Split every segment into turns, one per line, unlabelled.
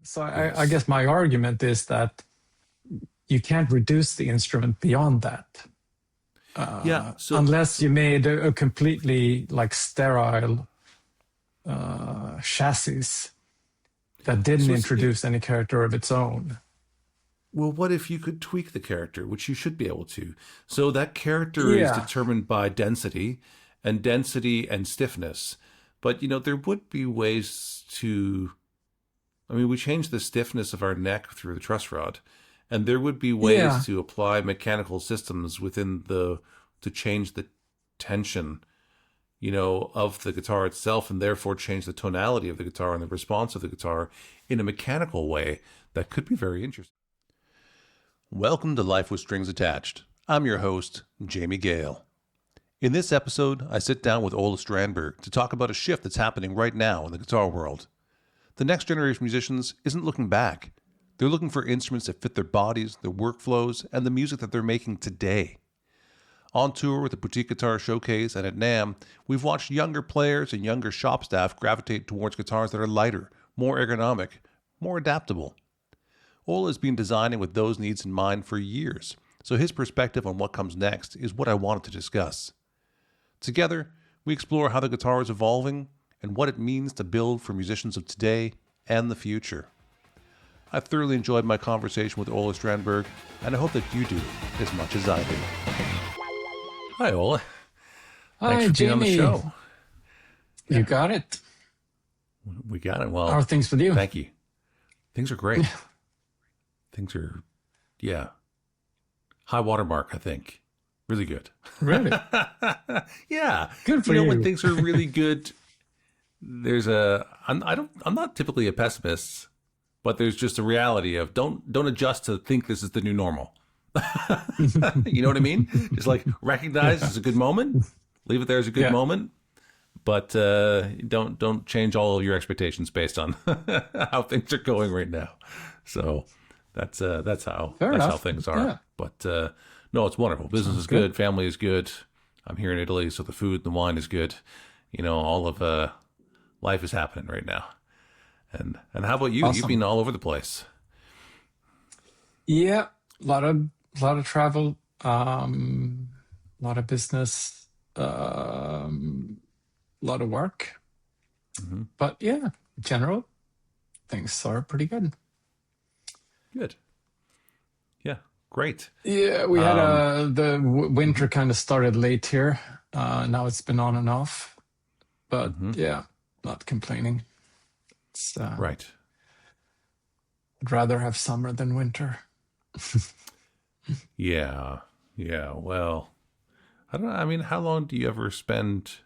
So I
Yes.
guess my argument is that you can't reduce the instrument beyond that,
Yeah. So
unless you made a completely like sterile chassis that didn't
so it's
introduce any character of its own.
well, what if you could tweak the character, which you should be able to? So that character is
Yeah,
determined by density and stiffness. But there would be ways to. I mean, we change the stiffness of our neck through the truss rod, and there would be ways
yeah,
to apply mechanical systems within the to change the tension, of the guitar itself, and therefore change the tonality of the guitar and the response of the guitar in a mechanical way that could be very interesting. Welcome to Life with Strings Attached. I'm your host, Jamie Gale. In this episode, I sit down with Ola Strandberg to talk about a shift that's happening right now in the guitar world. The next generation of musicians isn't looking back. They're looking for instruments that fit their bodies, their workflows, and the music that they're making today. On tour with the Boutique Guitar Showcase and at NAMM, we've watched younger players and younger shop staff gravitate towards guitars that are lighter, more ergonomic, more adaptable. Ola has been designing with those needs in mind for years, so his perspective on what comes next is what I wanted to discuss. Together, we explore how the guitar is evolving and what it means to build for musicians of today and the future. I've thoroughly enjoyed my conversation with Ola Strandberg, and I hope that you do as much as I do. Hi, Ola. Thanks
hi
for being on the
Jamie,
show.
you got it.
We got it.
How
Well,
are things with you?
thank you. Things are great. Things are, yeah, high watermark, I think. Really good.
Really?
Yeah.
Good for
When
you.
things are really good, I'm not typically a pessimist, but there's just a reality of don't adjust to think this is the new normal. You know what I mean? Just like recognize
Yeah,
it's a good moment, leave it there as a good
yeah,
moment, but don't change all of your expectations based on how things are going right now. So that's
fair
how
enough.
things are.
Yeah,
But no, it's wonderful. Business
sounds
is
good.
good, family is good. I'm here in Italy, so the food and the wine is good. All of life is happening right now. And how about you? You've
Awesome.
been all over the place.
Yeah, a lot of travel, a lot of business, a lot of work.
Hmm.
But yeah, in general, things are pretty good.
Good. Yeah, great.
Yeah, we had
Um,
winter kind of started late here. Now it's been on and off, but
hmm.
yeah, not complaining. It's,
Right.
I'd rather have summer than winter.
Yeah. Yeah. Well, I don't know. I mean, how long do you ever spend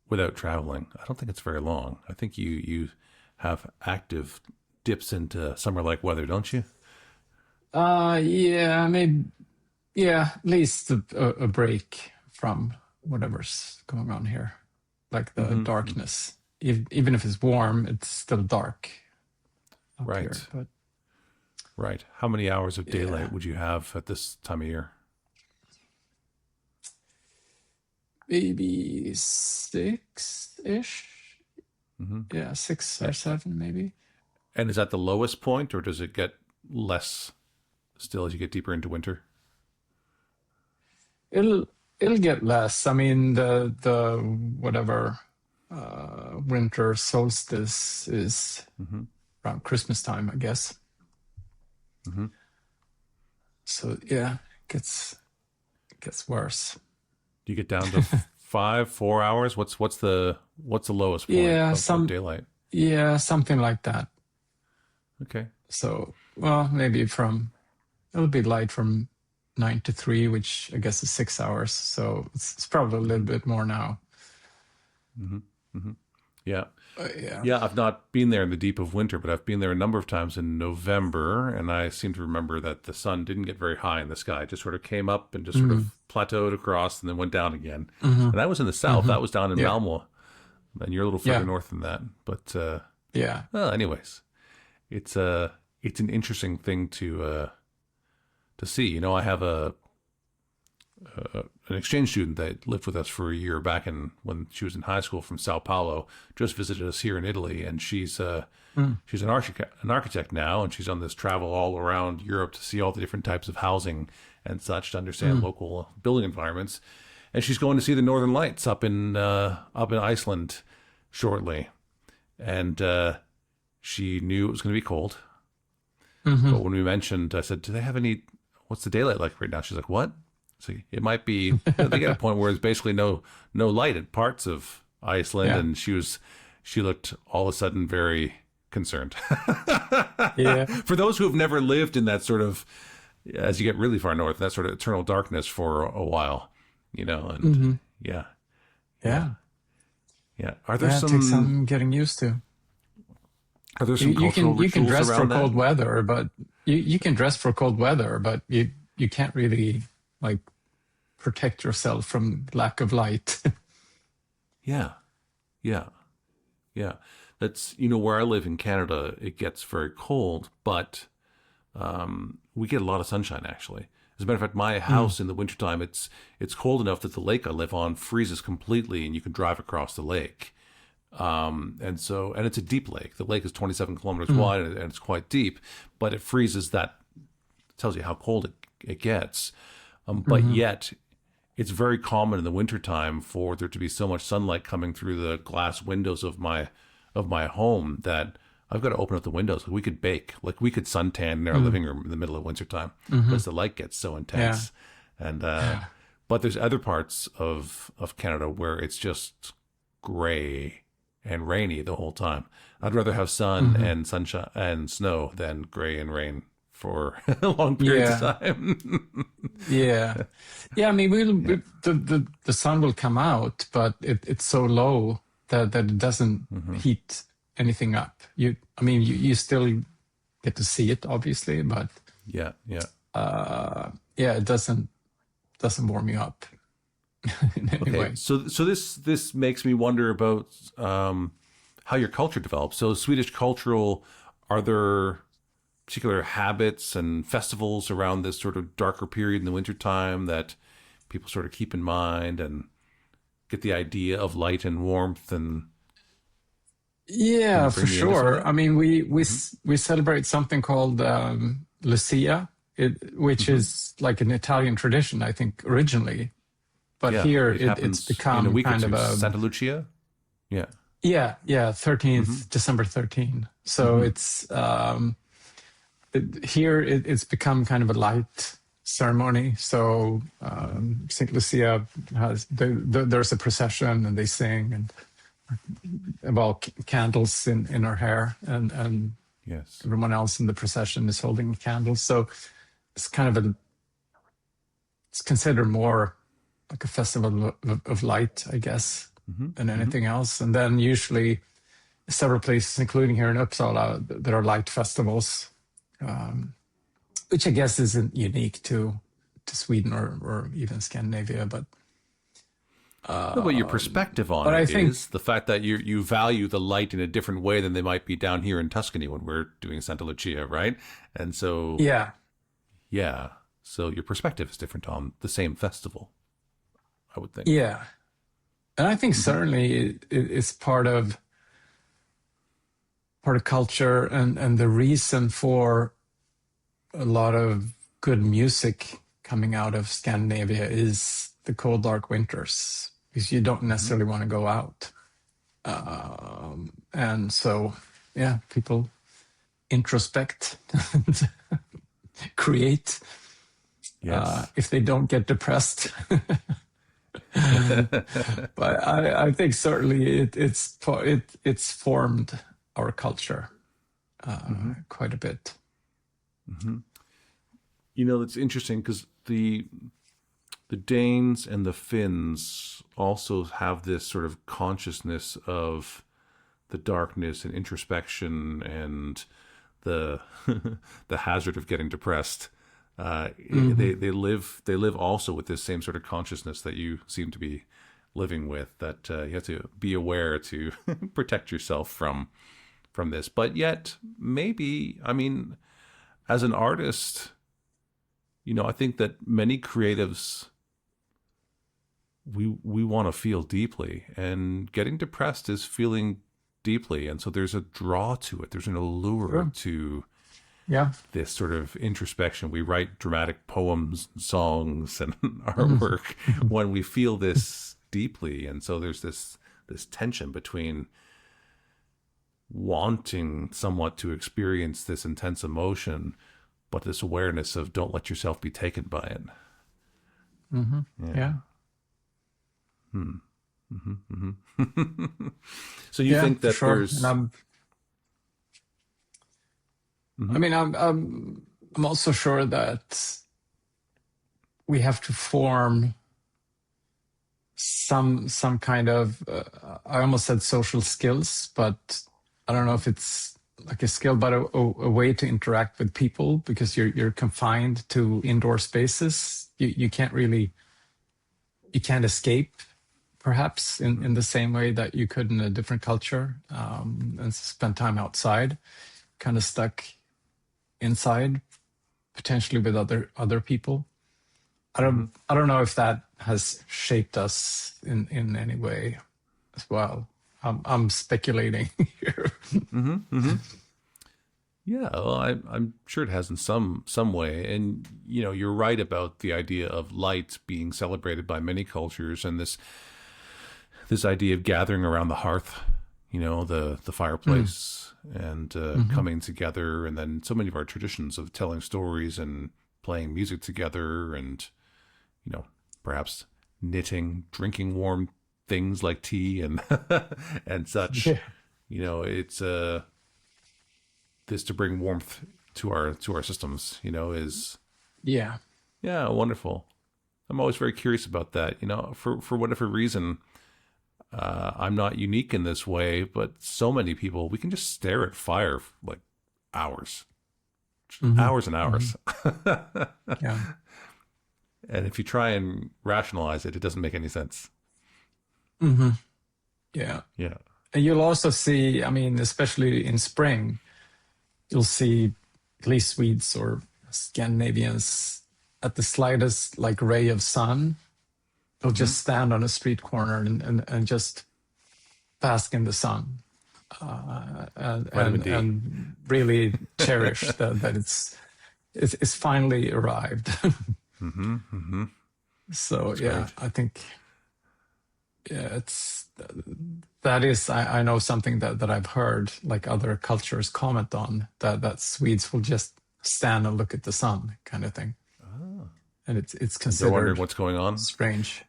without traveling? I don't think it's very long. I think you have active dips into summer-like weather, don't you?
Yeah, maybe, yeah, at least a break from whatever's going on here, like the
Hmm.
darkness. Even if it's warm, it's still dark up here.
Right.
But
Right. How many hours of
yeah,
daylight would you have at this time of year?
maybe 6-ish.
Hmm.
Yeah, 6 or 7 maybe.
And is that the lowest point, or does it get less still as you get deeper into winter?
It'll it'll get less. I mean, the whatever winter solstice is
Hmm.
around Christmas time, I guess.
Hmm.
So yeah, it gets worse.
Do you get down to 4 hours? What's the lowest point
Yeah,
of daylight?
something like that.
Okay.
So well, maybe it'll be light from 9 to 3, which I guess is 6 hours. So it's probably a little
Hmm.
bit more now.
Hmm. Hmm. Yeah.
Yeah.
Yeah, I've not been there in the deep of winter, but I've been there a number of times in November, and I seem to remember that the sun didn't get very high in the sky. It just sort of came up and just sort
Mm-hmm.
of plateaued across and then went down again.
Mm-hmm.
And that was in the south.
Mm-hmm.
That was down in
Yeah.
Malmo, and you're a little further
Yeah.
north than that. But
Yeah.
well, anyways, it's an interesting thing to see. I have an exchange student that lived with us for a year back when she was in high school from Sao Paulo, just visited us here in Italy, and she's an architect now, and she's on this travel all around Europe to see all the different types of housing and such to understand local building environments. And she's going to see the Northern Lights up in Iceland shortly, and she knew it was going to be cold. But when we mentioned, I said, "Do they have any? What's the daylight like right now?" She's like, "What?" So it might be. They get a point where there's basically no light in parts of Iceland, and she looked all of a sudden very concerned.
Yeah.
For those who have never lived in that sort of, as you get really far north, that sort of eternal darkness for a while, and
Yeah.
Are there
It takes some getting used to.
Are there some cultural
you can
rituals
dress for
around that?
cold weather, but you can dress for cold weather, but you can't really like protect yourself from lack of light.
Yeah. That's, where I live in Canada, it gets very cold, but we get a lot of sunshine, actually. As a matter of fact, my house in the wintertime, it's cold enough that the lake I live on freezes completely and you can drive across the lake. And it's a deep lake. The lake is 27 kilometers wide and it's quite deep, but it freezes. That tells you how cold it gets. But yet it's very common in the wintertime for there to be so much sunlight coming through the glass windows of my home that I've got to open up the windows. We could bake, like we could suntan in our living room in the middle of wintertime because the light gets so intense. Yeah. And but there's other parts of Canada where it's just gray and rainy the whole time. I'd rather have sun and sunshine and snow than gray and rain for long periods of time.
Yeah. I mean, the sun will come out, but it's so low that it doesn't heat anything up. You still get to see it, obviously, but it doesn't warm you up in any way.
So this makes me wonder about how your culture develops. So Swedish cultural, are there particular habits and festivals around this sort of darker period in the wintertime that people sort of keep in mind and get the idea of light and warmth? And
for sure. I mean, we celebrate something called Lucia, which is like an Italian tradition, I think, originally. But here it's become
in a week
kind of a
Santa Lucia. Yeah.
13th, December 13. So it's here it's become kind of a light ceremony. So Saint Lucia there's a procession and they sing and about candles in her hair and
yes,
everyone else in the procession is holding candles. So it's kind of it's considered more like a festival of light, I guess, than anything else. And then usually several places, including here in Uppsala, there are light festivals, which I guess isn't unique to Sweden or even Scandinavia, but
but your perspective on it is the fact that you value the light in a different way than they might be down here in Tuscany when we're doing Santa Lucia, right? And so so your perspective is different on the same festival, I would think.
Yeah, and I think certainly it's part of culture and the reason for a lot of good music coming out of Scandinavia is the cold, dark winters, because you don't necessarily want to go out. And so, people introspect and create if they don't get depressed. But I think certainly it's formed our culture quite a bit.
It's interesting because the Danes and the Finns also have this sort of consciousness of the darkness and introspection and the the hazard of getting depressed. They live also with this same sort of consciousness that you seem to be living with, that you have to be aware to protect yourself from this. But yet, maybe, I mean, as an artist, I think that many creatives we want to feel deeply, and getting depressed is feeling deeply, and so there's a draw to it. There's an allure to this sort of introspection. We write dramatic poems, and songs, and artwork when we feel this deeply, and so there's this tension between wanting somewhat to experience this intense emotion, but this awareness of don't let yourself be taken by it.
Yeah.
So you think that there's...
I mean, I'm also sure that we have to form some kind of I almost said social skills, but I don't know if it's like a skill, but a way to interact with people, because you're confined to indoor spaces. You can't escape, perhaps, in the same way that you could in a different culture, and spend time outside, kind of stuck inside, potentially with other people. I don't know if that has shaped us in any way as well. I'm speculating here.
Yeah, well, I'm sure it has in some way. And you're right about the idea of light being celebrated by many cultures, and this idea of gathering around the hearth, the fireplace, and coming together, and then so many of our traditions of telling stories and playing music together, and perhaps knitting, drinking warm things like tea and and such. It's this to bring warmth to our systems, is wonderful. I'm always very curious about that. For whatever reason, I'm not unique in this way, but so many people, we can just stare at fire for like hours, hours and hours.
Yeah.
And if you try and rationalize it, it doesn't make any sense.
Yeah.
Yeah.
And you'll also see, I mean, especially in spring, you'll see at least Swedes or Scandinavians, at the slightest like ray of sun, they'll just stand on a street corner and just bask in the sun, and really cherish that it's finally arrived. So that's great. I think I know something that I've heard like other cultures comment on, that Swedes will just stand and look at the sun, kind of thing. And it's considered,
they're wondering what's going on.
Strange.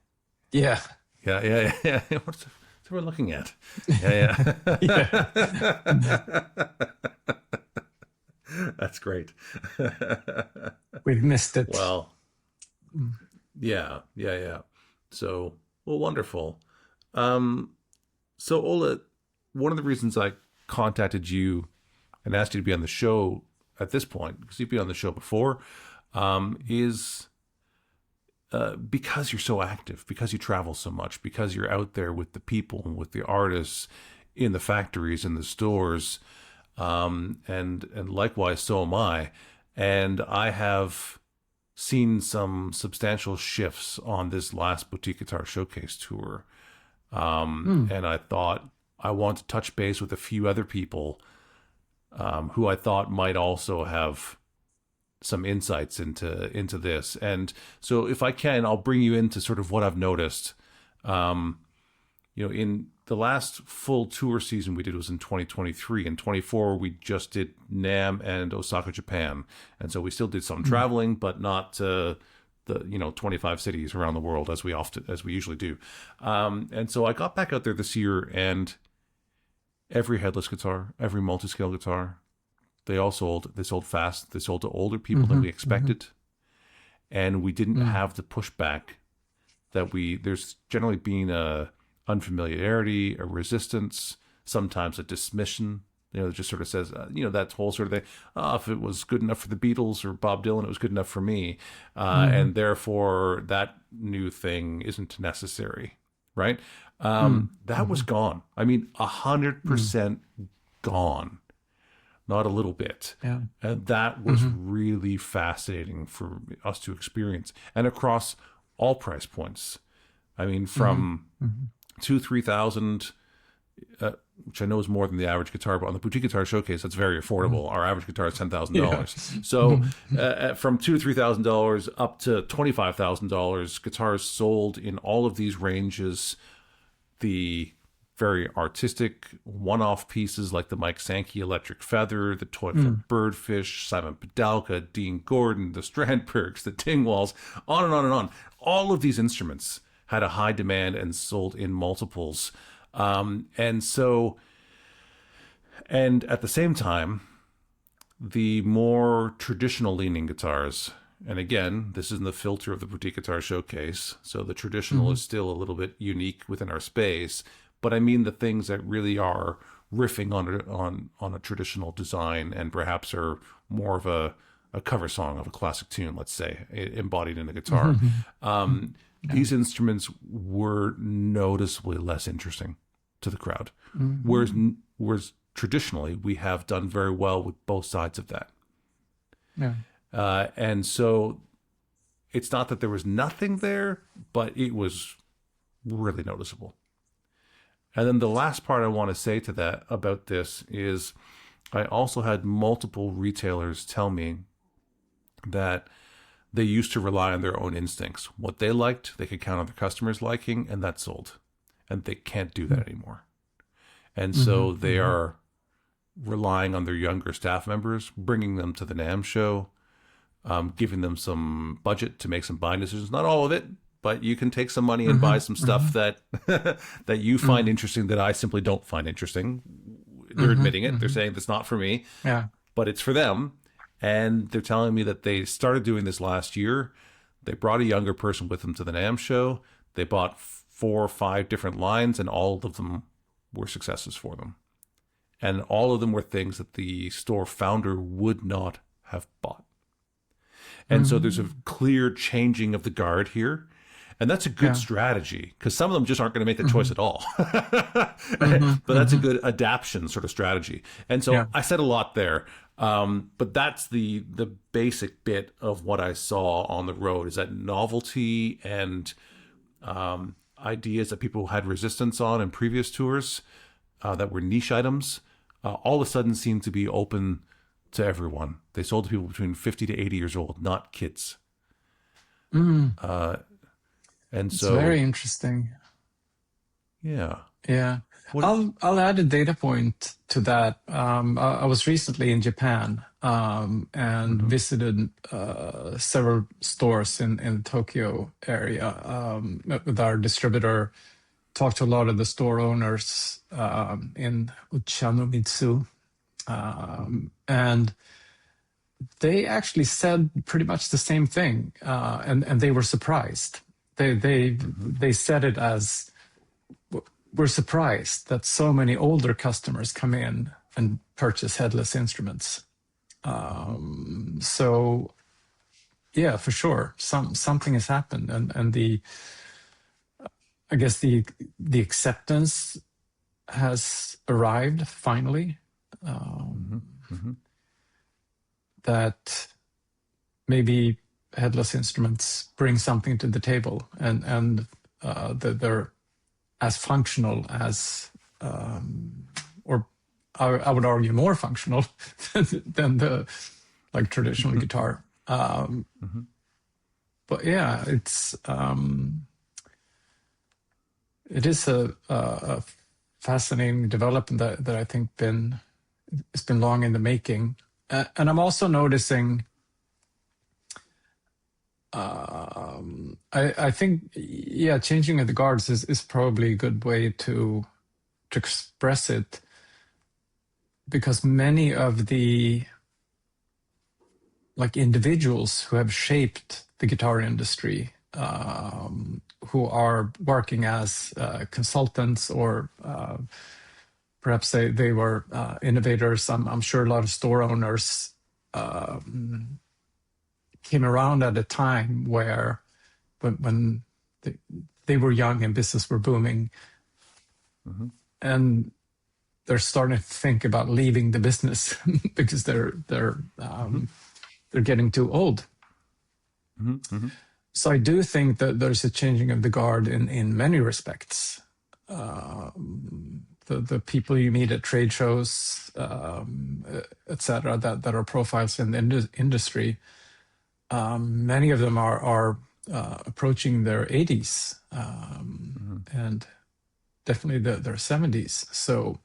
Yeah.
What's we're looking at? Yeah. That's great.
We've missed it.
Well, yeah. So, well, wonderful. So Ola, one of the reasons I contacted you and asked you to be on the show at this point, because you've been on the show before, is because you're so active, because you travel so much, because you're out there with the people and with the artists in the factories and the stores, and likewise so am I. And I have seen some substantial shifts on this last Boutique Guitar Showcase tour. And I thought I want to touch base with a few other people who I thought might also have some insights into this. And so if I can, I'll bring you into sort of what I've noticed. In the last full tour season we did was in 2023. In 24, we just did NAMM and Osaka, Japan. And so we still did some traveling, but not the 25 cities around the world as we usually do. And so I got back out there this year, and every headless guitar, every multi-scale guitar, they sold fast. They sold to older people than we expected. And we didn't have the pushback that there's generally been a unfamiliarity, a resistance, sometimes a dismission. It just sort of says, that whole sort of thing. If it was good enough for the Beatles or Bob Dylan, it was good enough for me. And therefore that new thing isn't necessary. Right. That was gone. I mean, 100% gone. Not a little bit.
Yeah.
And that was really fascinating for us to experience. And across all price points, I mean, from 2,000-3,000, which I know is more than the average guitar, but on the Boutique Guitar Showcase, that's very affordable. Our average guitar is $10,000. So from $2,000 to $3,000 up to $25,000, guitars sold in all of these ranges. The very artistic one-off pieces like the Mike Sankey Electric Feather, the Toy for Birdfish, Simon Padalka, Dean Gordon, the Strandbergs, the Dingwalls, on and on and on. All of these instruments had a high demand and sold in multiples. And at the same time, the more traditional leaning guitars, and again, this is in the filter of the Boutique Guitar Showcase, so the traditional is still a little bit unique within our space, but I mean the things that really are riffing on a traditional design and perhaps are more of a cover song of a classic tune, let's say, embodied in a guitar. These instruments were noticeably less interesting to the crowd. Whereas traditionally, we have done very well with both sides of that. And so it's not that there was nothing there, but it was really noticeable. And then the last part I want to say to that about this is I also had multiple retailers tell me that they used to rely on their own instincts. What they liked, they could count on their customers liking, and that sold. And they can't do that anymore. And so they are relying on their younger staff members, bringing them to the NAMM show, giving them some budget to make some buying decisions. Not all of it, but you can take some money and buy some stuff that that you find interesting that I simply don't find interesting. They're admitting it. They're saying that's not for me, but it's for them. And they're telling me that they started doing this last year. They brought a younger person with them to the NAMM show. They bought 4 or 5 different lines, and all of them were successes for them. And all of them were things that the store founder would not have bought. And so there's a clear changing of the guard here. And that's a good strategy, because some of them just aren't going to make the choice at all. But that's a good adaptation sort of strategy. And so I said a lot there. But that's the basic bit of what I saw on the road, is that novelty and ideas that people had resistance on in previous tours that were niche items, all of a sudden seemed to be open to everyone. They sold to people between 50 to 80 years old, not kids. And
it's
so
very interesting.
Yeah.
I'll add a data point to that. I was recently in Japan and visited several stores in the Tokyo area with our distributor. Talked to a lot of the store owners in Uchanomizu, and they actually said pretty much the same thing, and they were surprised. They said it as, we're surprised that so many older customers come in and purchase headless instruments. So yeah, for sure, something has happened, and I guess the acceptance has arrived finally. That maybe headless instruments bring something to the table, and that they're as functional as, or I would argue more functional than the traditional guitar. But yeah, it is a fascinating development that I think it's been long in the making. And I'm also noticing, I think, changing of the guards is probably a good way to express it, because many of the individuals who have shaped the guitar industry, who are working as consultants, or perhaps they were innovators. I'm sure a lot of store owners came around at a time when they were young and business were booming, and they're starting to think about leaving the business because they're getting too old. So I do think that there's a changing of the guard in many respects. The people you meet at trade shows, etc., that are profiles in the industry, many of them are approaching their 80s, and definitely their 70s. So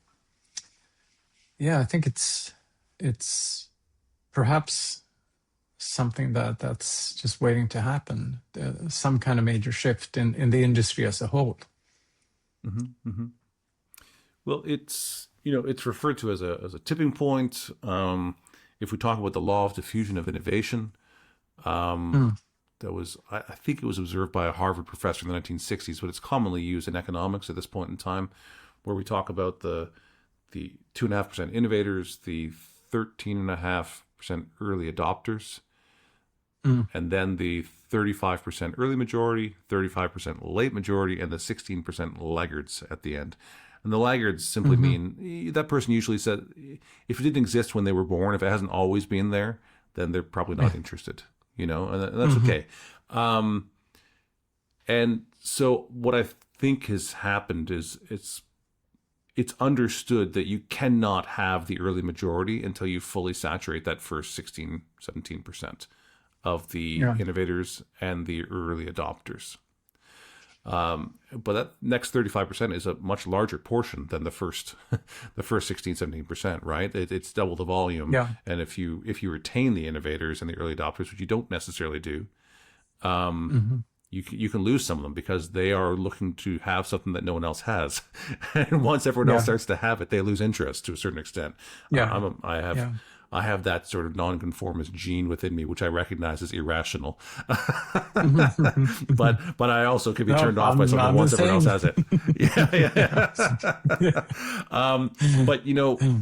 yeah, I think it's perhaps something that's just waiting to happen, some kind of major shift in the industry as a whole.
Well, it's referred to as a tipping point. If we talk about the law of diffusion of innovation, that was, I think it was observed by a Harvard professor in the 1960s, but it's commonly used in economics at this point in time, where we talk about the 2.5% innovators, the 13.5% early adopters, and then the 35% early majority, 35% late majority, and the 16% laggards at the end. And the laggards simply mean that person usually said, if it didn't exist when they were born, if it hasn't always been there, then they're probably not interested, and that's okay. And so what I think has happened is it's understood that you cannot have the early majority until you fully saturate that first 16, 17% of the innovators and the early adopters. But that next 35% is a much larger portion than the first 16, 17%, right? It's double the volume.
Yeah.
And if you retain the innovators and the early adopters, which you don't necessarily do, you can lose some of them because they are looking to have something that no one else has. And once everyone else starts to have it, they lose interest to a certain extent.
Yeah.
I have that sort of nonconformist gene within me, which I recognize as irrational. but I also can be turned off by something once everyone else has it. But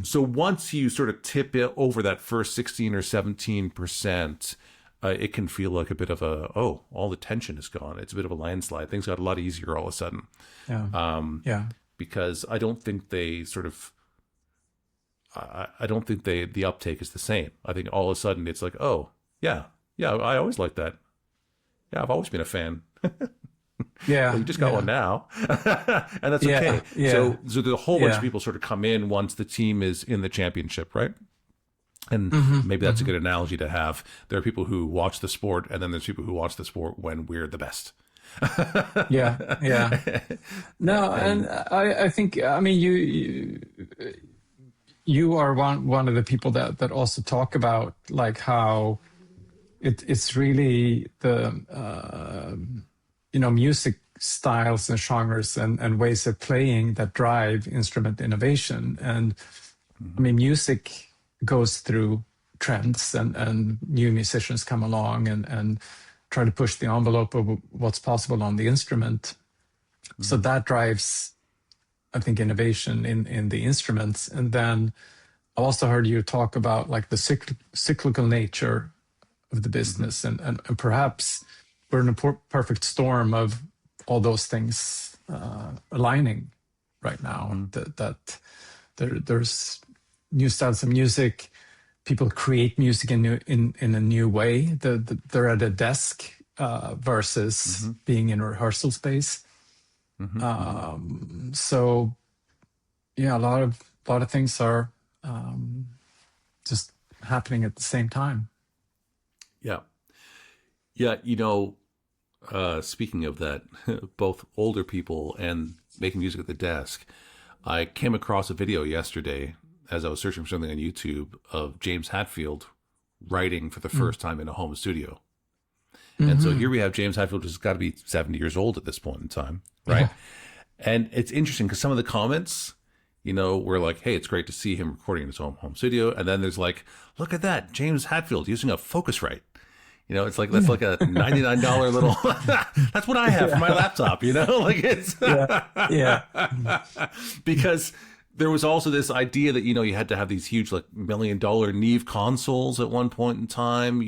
so once you sort of tip it over that first 16 or 17%, it can feel like a bit of all the tension is gone. It's a bit of a landslide. Things got a lot easier all of a sudden. Because I don't think they sort of. I don't think the uptake is the same. I think all of a sudden it's like, I always liked that. Yeah, I've always been a fan.
Yeah,
well, you just got one now, and that's okay.
Yeah.
So there's a whole bunch of people sort of come in once the team is in the championship, right? And maybe that's a good analogy to have. There are people who watch the sport, and then there's people who watch the sport when we're the best.
No, and I think, I mean, you are one of the people that also talk about like how it's really the music styles and genres and ways of playing that drive instrument innovation. And I mean, music goes through trends and new musicians come along and try to push the envelope of what's possible on the instrument. So that drives, I think, innovation in the instruments. And then I also heard you talk about like the cyclical nature of the business, and perhaps we're in a perfect storm of all those things aligning right now. That there's new styles of music, people create music in a new way. They're at a desk versus being in a rehearsal space. So yeah, a lot of things are just happening at the same time.
Speaking of that, both older people and making music at the desk, I came across a video yesterday as I was searching for something on YouTube of James Hetfield writing for the first time in a home studio. And so here we have James Hetfield, who's got to be 70 years old at this point in time, right? And it's interesting because some of the comments, were like, hey, it's great to see him recording in his home studio. And then there's like, look at that, James Hetfield using a Focusrite. It's like, that's like a $99 little, that's what I have for my laptop, like it's, because there was also this idea that, you had to have these huge, like $1 million Neve consoles at one point in time,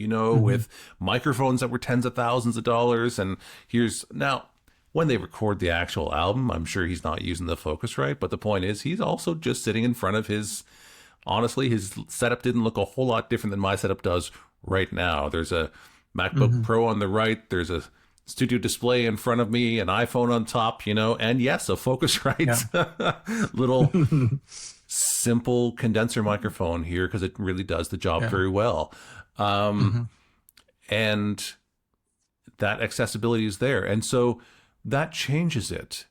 with microphones that were tens of thousands of dollars. And now when they record the actual album, I'm sure he's not using the Focusrite, but the point is he's also just sitting in front of honestly, his setup didn't look a whole lot different than my setup does right now. There's a MacBook Pro on the right. There's a studio display in front of me, an iPhone on top, and yes, a Focusrite little simple condenser microphone here because it really does the job very well. And that accessibility is there. And so that changes it.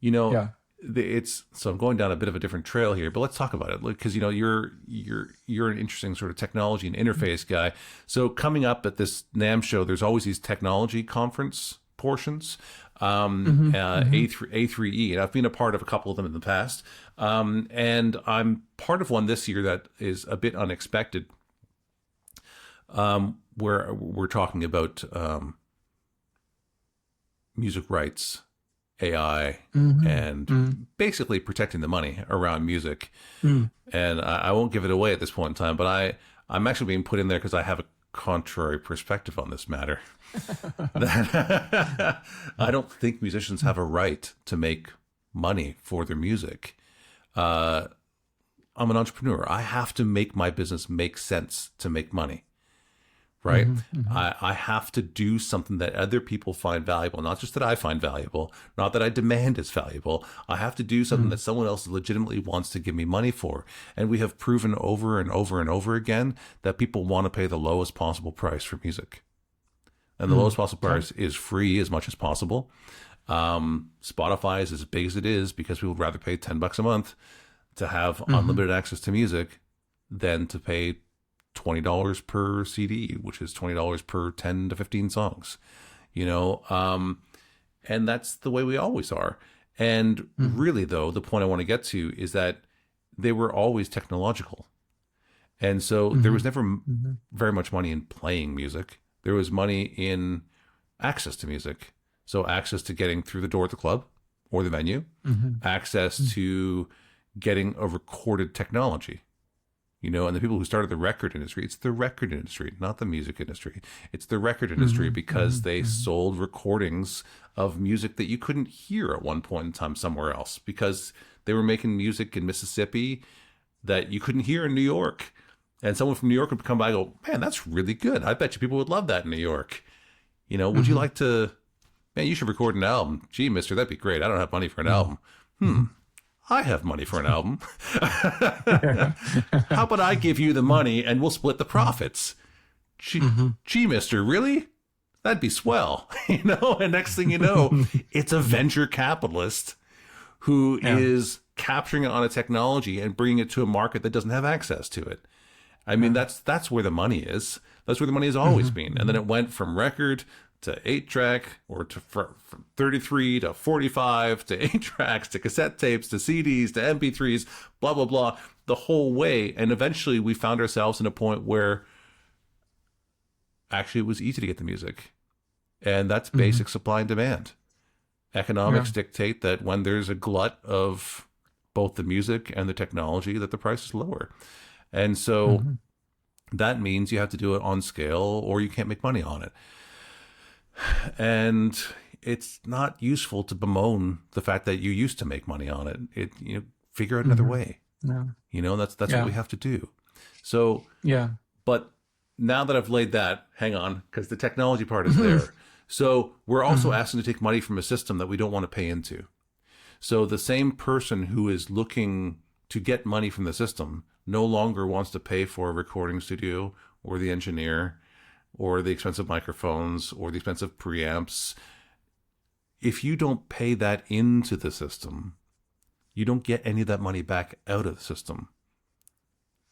So I'm going down a bit of a different trail here, but let's talk about it because you're an interesting sort of technology and interface guy. So coming up at this NAMM show, there's always these technology conference portions, A3E, and I've been a part of a couple of them in the past, and I'm part of one this year that is a bit unexpected, where we're talking about music rights, AI, and basically protecting the money around music. And I won't give it away at this point in time, but I'm actually being put in there because I have a contrary perspective on this matter. I don't think musicians have a right to make money for their music. I'm an entrepreneur. I have to make my business make sense to make money. Right? I have to do something that other people find valuable, not just that I find valuable, not that I demand is valuable. I have to do something that someone else legitimately wants to give me money for. And we have proven over and over and over again that people want to pay the lowest possible price for music. And the lowest possible price is free as much as possible. Spotify is as big as it is because we would rather pay $10 a month to have unlimited access to music than to pay $20 per CD, which is $20 per 10 to 15 songs, and that's the way we always are. And really, though, the point I want to get to is that they were always technological. And so there was never very much money in playing music. There was money in access to music. So access to getting through the door at the club or the venue, access to getting a recorded technology. And the people who started the record industry, it's the record industry, not the music industry. It's the record industry because they sold recordings of music that you couldn't hear at one point in time somewhere else because they were making music in Mississippi that you couldn't hear in New York. And someone from New York would come by and go, man, that's really good. I bet you people would love that in New York. Would you like to, man, you should record an album. Gee, mister, that'd be great. I don't have money for an album. I have money for an album. How about I give you the money and we'll split the profits? Gee, mister, really? That'd be swell. And next thing you know, it's a venture capitalist who is capturing it on a technology and bringing it to a market that doesn't have access to it. I mean, that's where the money is. That's where the money has always been. And then it went from record to 8-track, or from 33 to 45 to 8 tracks to cassette tapes to CDs to MP3s, blah, blah, blah, the whole way. And eventually we found ourselves in a point where actually it was easy to get the music. And that's basic supply and demand. Economics dictate that when there's a glut of both the music and the technology, that the price is lower. And so that means you have to do it on scale or you can't make money on it. And it's not useful to bemoan the fact that you used to make money on it. Figure out another way. That's what we have to do. So, but now that I've laid that, hang on, because the technology part is there. So we're also asking to take money from a system that we don't want to pay into. So the same person who is looking to get money from the system no longer wants to pay for a recording studio or the engineer or the expensive microphones, or the expensive preamps. If you don't pay that into the system, you don't get any of that money back out of the system,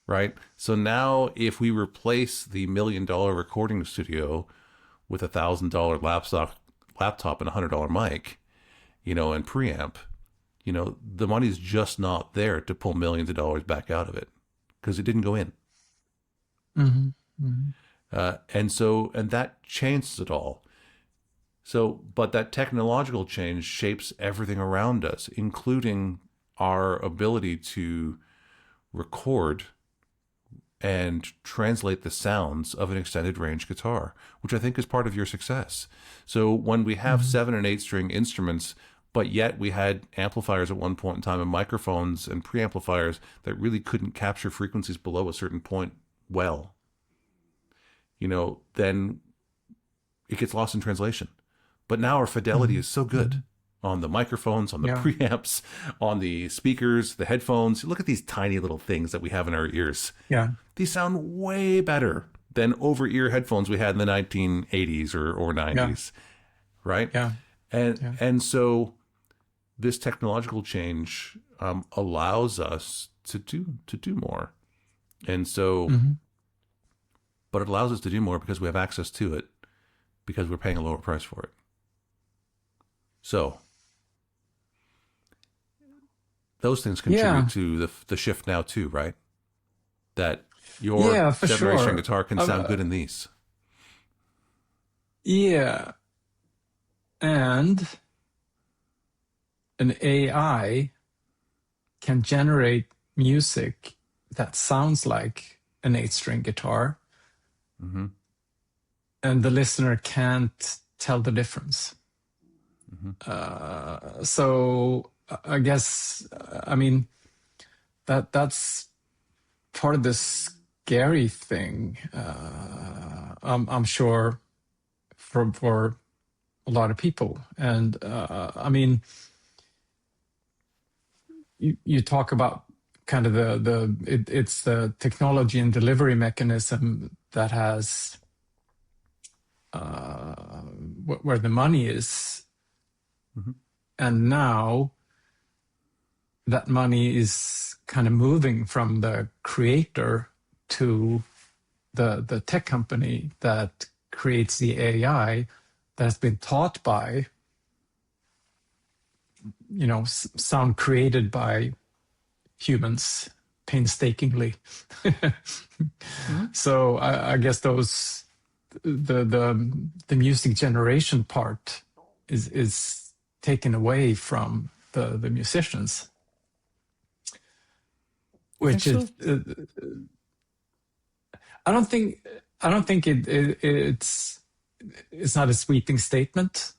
right? So now if we replace the $1 million recording studio with $1,000 laptop and $100 mic, and preamp, the money's just not there to pull millions of dollars back out of it because it didn't go in. And that changes it all. So, but that technological change shapes everything around us, including our ability to record and translate the sounds of an extended range guitar, which I think is part of your success. So when we have 7 and 8 string instruments, but yet we had amplifiers at one point in time and microphones and preamplifiers that really couldn't capture frequencies below a certain point well, then it gets lost in translation. But now our fidelity is so good on the microphones, on the preamps, on the speakers, the headphones. Look at these tiny little things that we have in our ears.
Yeah.
These sound way better than over-ear headphones we had in the 1980s or 90s, right?
Yeah.
And so this technological change allows us to do more. And so, but it allows us to do more because we have access to it, because we're paying a lower price for it. So those things contribute to the shift now too, right? That your generation guitar can sound good in these.
Yeah. And an AI can generate music that sounds like an 8-string guitar, and the listener can't tell the difference. So I guess, I mean, that's part of the scary thing, I'm sure, for a lot of people. And I mean, you talk about kind of it's the technology and delivery mechanism that has where the money is, and now that money is kind of moving from the creator to the tech company that creates the AI that has been taught by, you know, sound created by humans painstakingly. So I guess the music generation part is taken away from the musicians, which is I don't think it's not a sweeping statement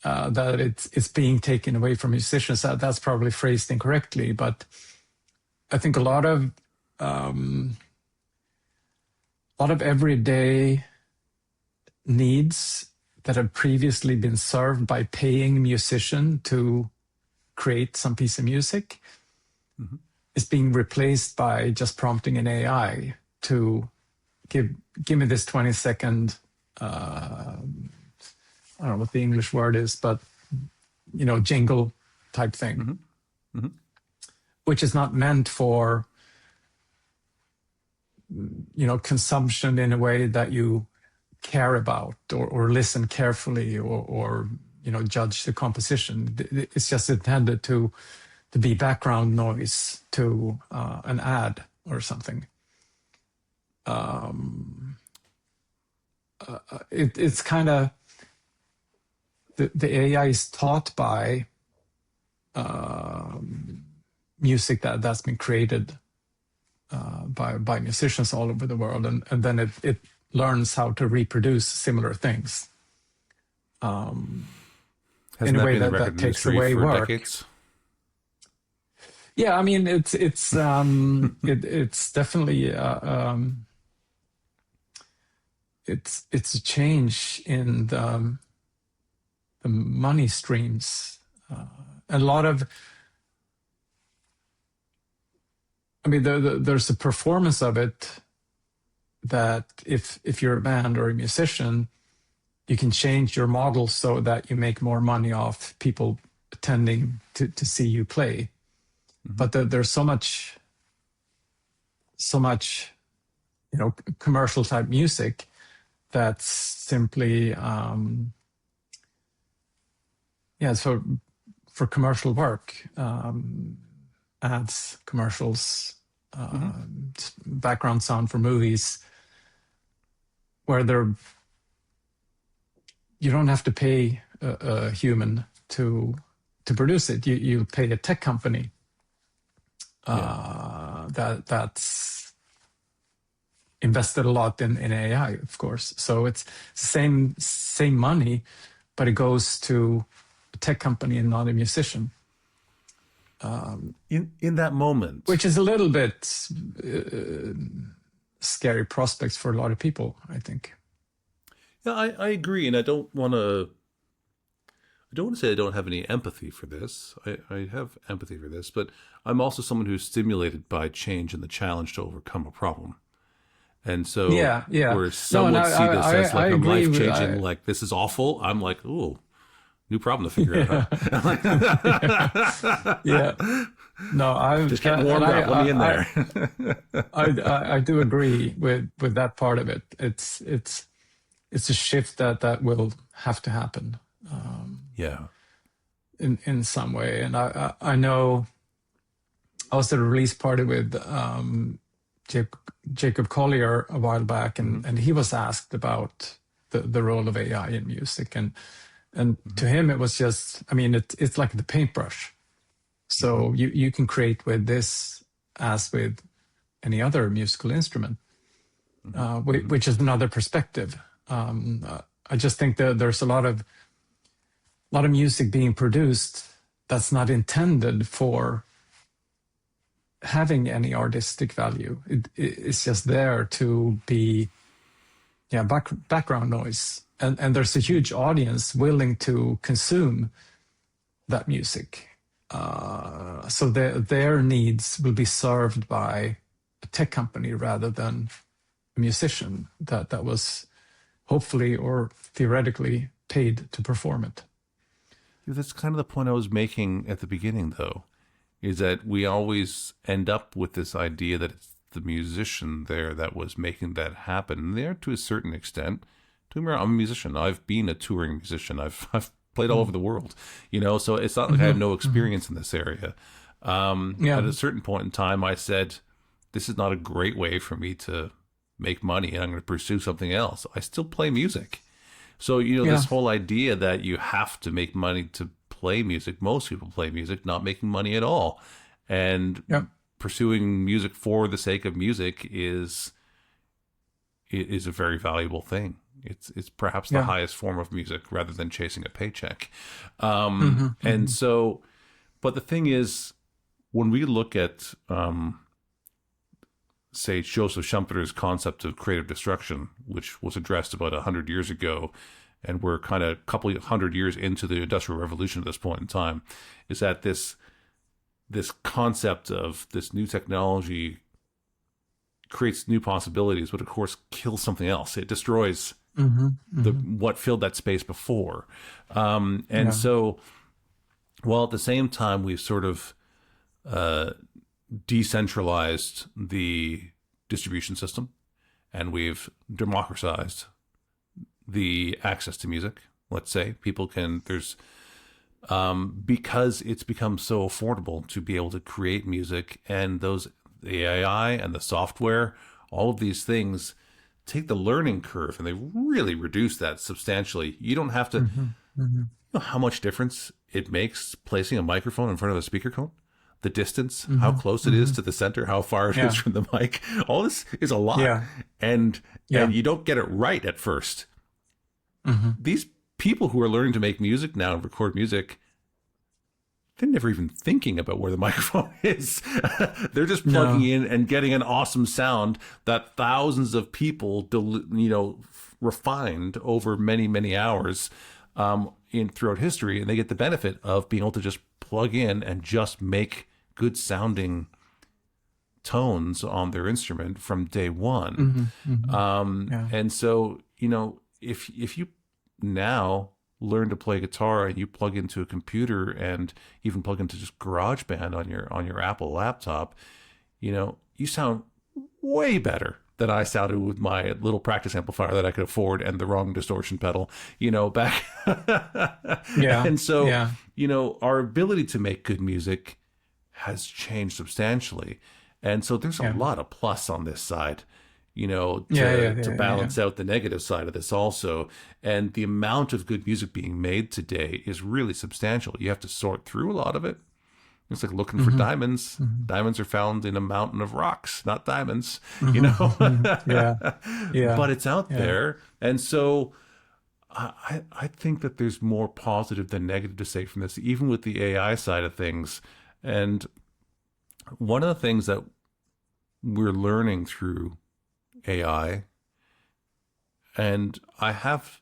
that it's being taken away from musicians. That's probably phrased incorrectly, but I think a lot of everyday needs that have previously been served by paying a musician to create some piece of music is being replaced by just prompting an AI to give me this 20-second, I don't know what the English word is, but, you know, jingle type thing, which is not meant for, you know, consumption in a way that you care about or listen carefully or you know, judge the composition. It's just intended to be background noise to an ad or something. It's kind of the AI is taught by music that's been created by musicians all over the world, and then it learns how to reproduce similar things in a way that takes away work. Decades? Yeah, I mean it's definitely it's a change in the money streams. A lot of, I mean, there's a performance of it that if you're a band or a musician, you can change your model so that you make more money off people attending to see you play. But there's so much, you know, commercial type music that's simply, so for commercial work, ads, commercials, background sound for movies, where you don't have to pay a human to produce it. You pay a tech company that's invested a lot in AI, of course. So it's the same money, but it goes to a tech company and not a musician.
In that moment,
which is a little bit scary prospects for a lot of people, I think.
Yeah, I agree, and I don't want to don't want to say I don't have any empathy for this. I have empathy for this, but I'm also someone who's stimulated by change and the challenge to overcome a problem. And so
yeah.
where
No,
some
and
would see this as
I
like a
agree with
life-changing, like this is awful, I'm like, ooh, new problem to figure out. Huh?
Yeah. No, I
Just get warmed up. Let me in there.
I do agree with that part of it. It's a shift that will have to happen
Yeah.
in some way. And I know I was at a release party with Jacob Collier a while back, and he was asked about the role of AI in music, and to him it was just, I mean, it's like the paintbrush. So you can create with this as with any other musical instrument, which is another perspective. I just think that there's a lot of music being produced that's not intended for having any artistic value. It's just there to be, background noise, and there's a huge audience willing to consume that music. So their needs will be served by a tech company rather than a musician that was hopefully or theoretically paid to perform it.
That's kind of the point I was making at the beginning, though, is that we always end up with this idea that it's the musician there that was making that happen. And there, to a certain extent, I'm a musician. I've been a touring musician. I've played all over the world, so it's not like I have no experience in this area. At a certain point in time, I said, this is not a great way for me to make money, and I'm going to pursue something else. I still play music. So, this whole idea that you have to make money to play music, most people play music not making money at all. And pursuing music for the sake of music is a very valuable thing. It's perhaps the highest form of music rather than chasing a paycheck. And so, but the thing is, when we look at, say, Joseph Schumpeter's concept of creative destruction, which was addressed about 100 years ago, and we're kind of a couple of 100 years into the Industrial Revolution at this point in time, is that this concept of this new technology creates new possibilities, but of course kills something else. It destroys what filled that space before. So, while at the same time we've sort of decentralized the distribution system, and we've democratized the access to music. Let's say people can, because it's become so affordable to be able to create music, and the AI and the software, all of these things take the learning curve and they really reduce that substantially. You don't have to, you know how much difference it makes placing a microphone in front of a speaker cone? The distance, how close it is to the center, how far it is from the mic. All this is a lot. And you don't get it right at first. These people who are learning to make music now and record music, they're never even thinking about where the microphone is. They're just plugging in and getting an awesome sound that thousands of people, refined over many, many hours throughout history. And they get the benefit of being able to just plug in and just make good sounding tones on their instrument from day one. And so, if you now learn to play guitar and you plug into a computer and even plug into just GarageBand on your Apple laptop, you sound way better than I sounded with my little practice amplifier that I could afford and the wrong distortion pedal, back. And so, our ability to make good music has changed substantially. And so there's a lot of plus on this side, to balance out the negative side of this also. And the amount of good music being made today is really substantial. You have to sort through a lot of it. It's like looking for diamonds. Diamonds are found in a mountain of rocks, not diamonds, But it's out there. And so I think that there's more positive than negative to say from this, even with the AI side of things. And one of the things that we're learning through AI, and I have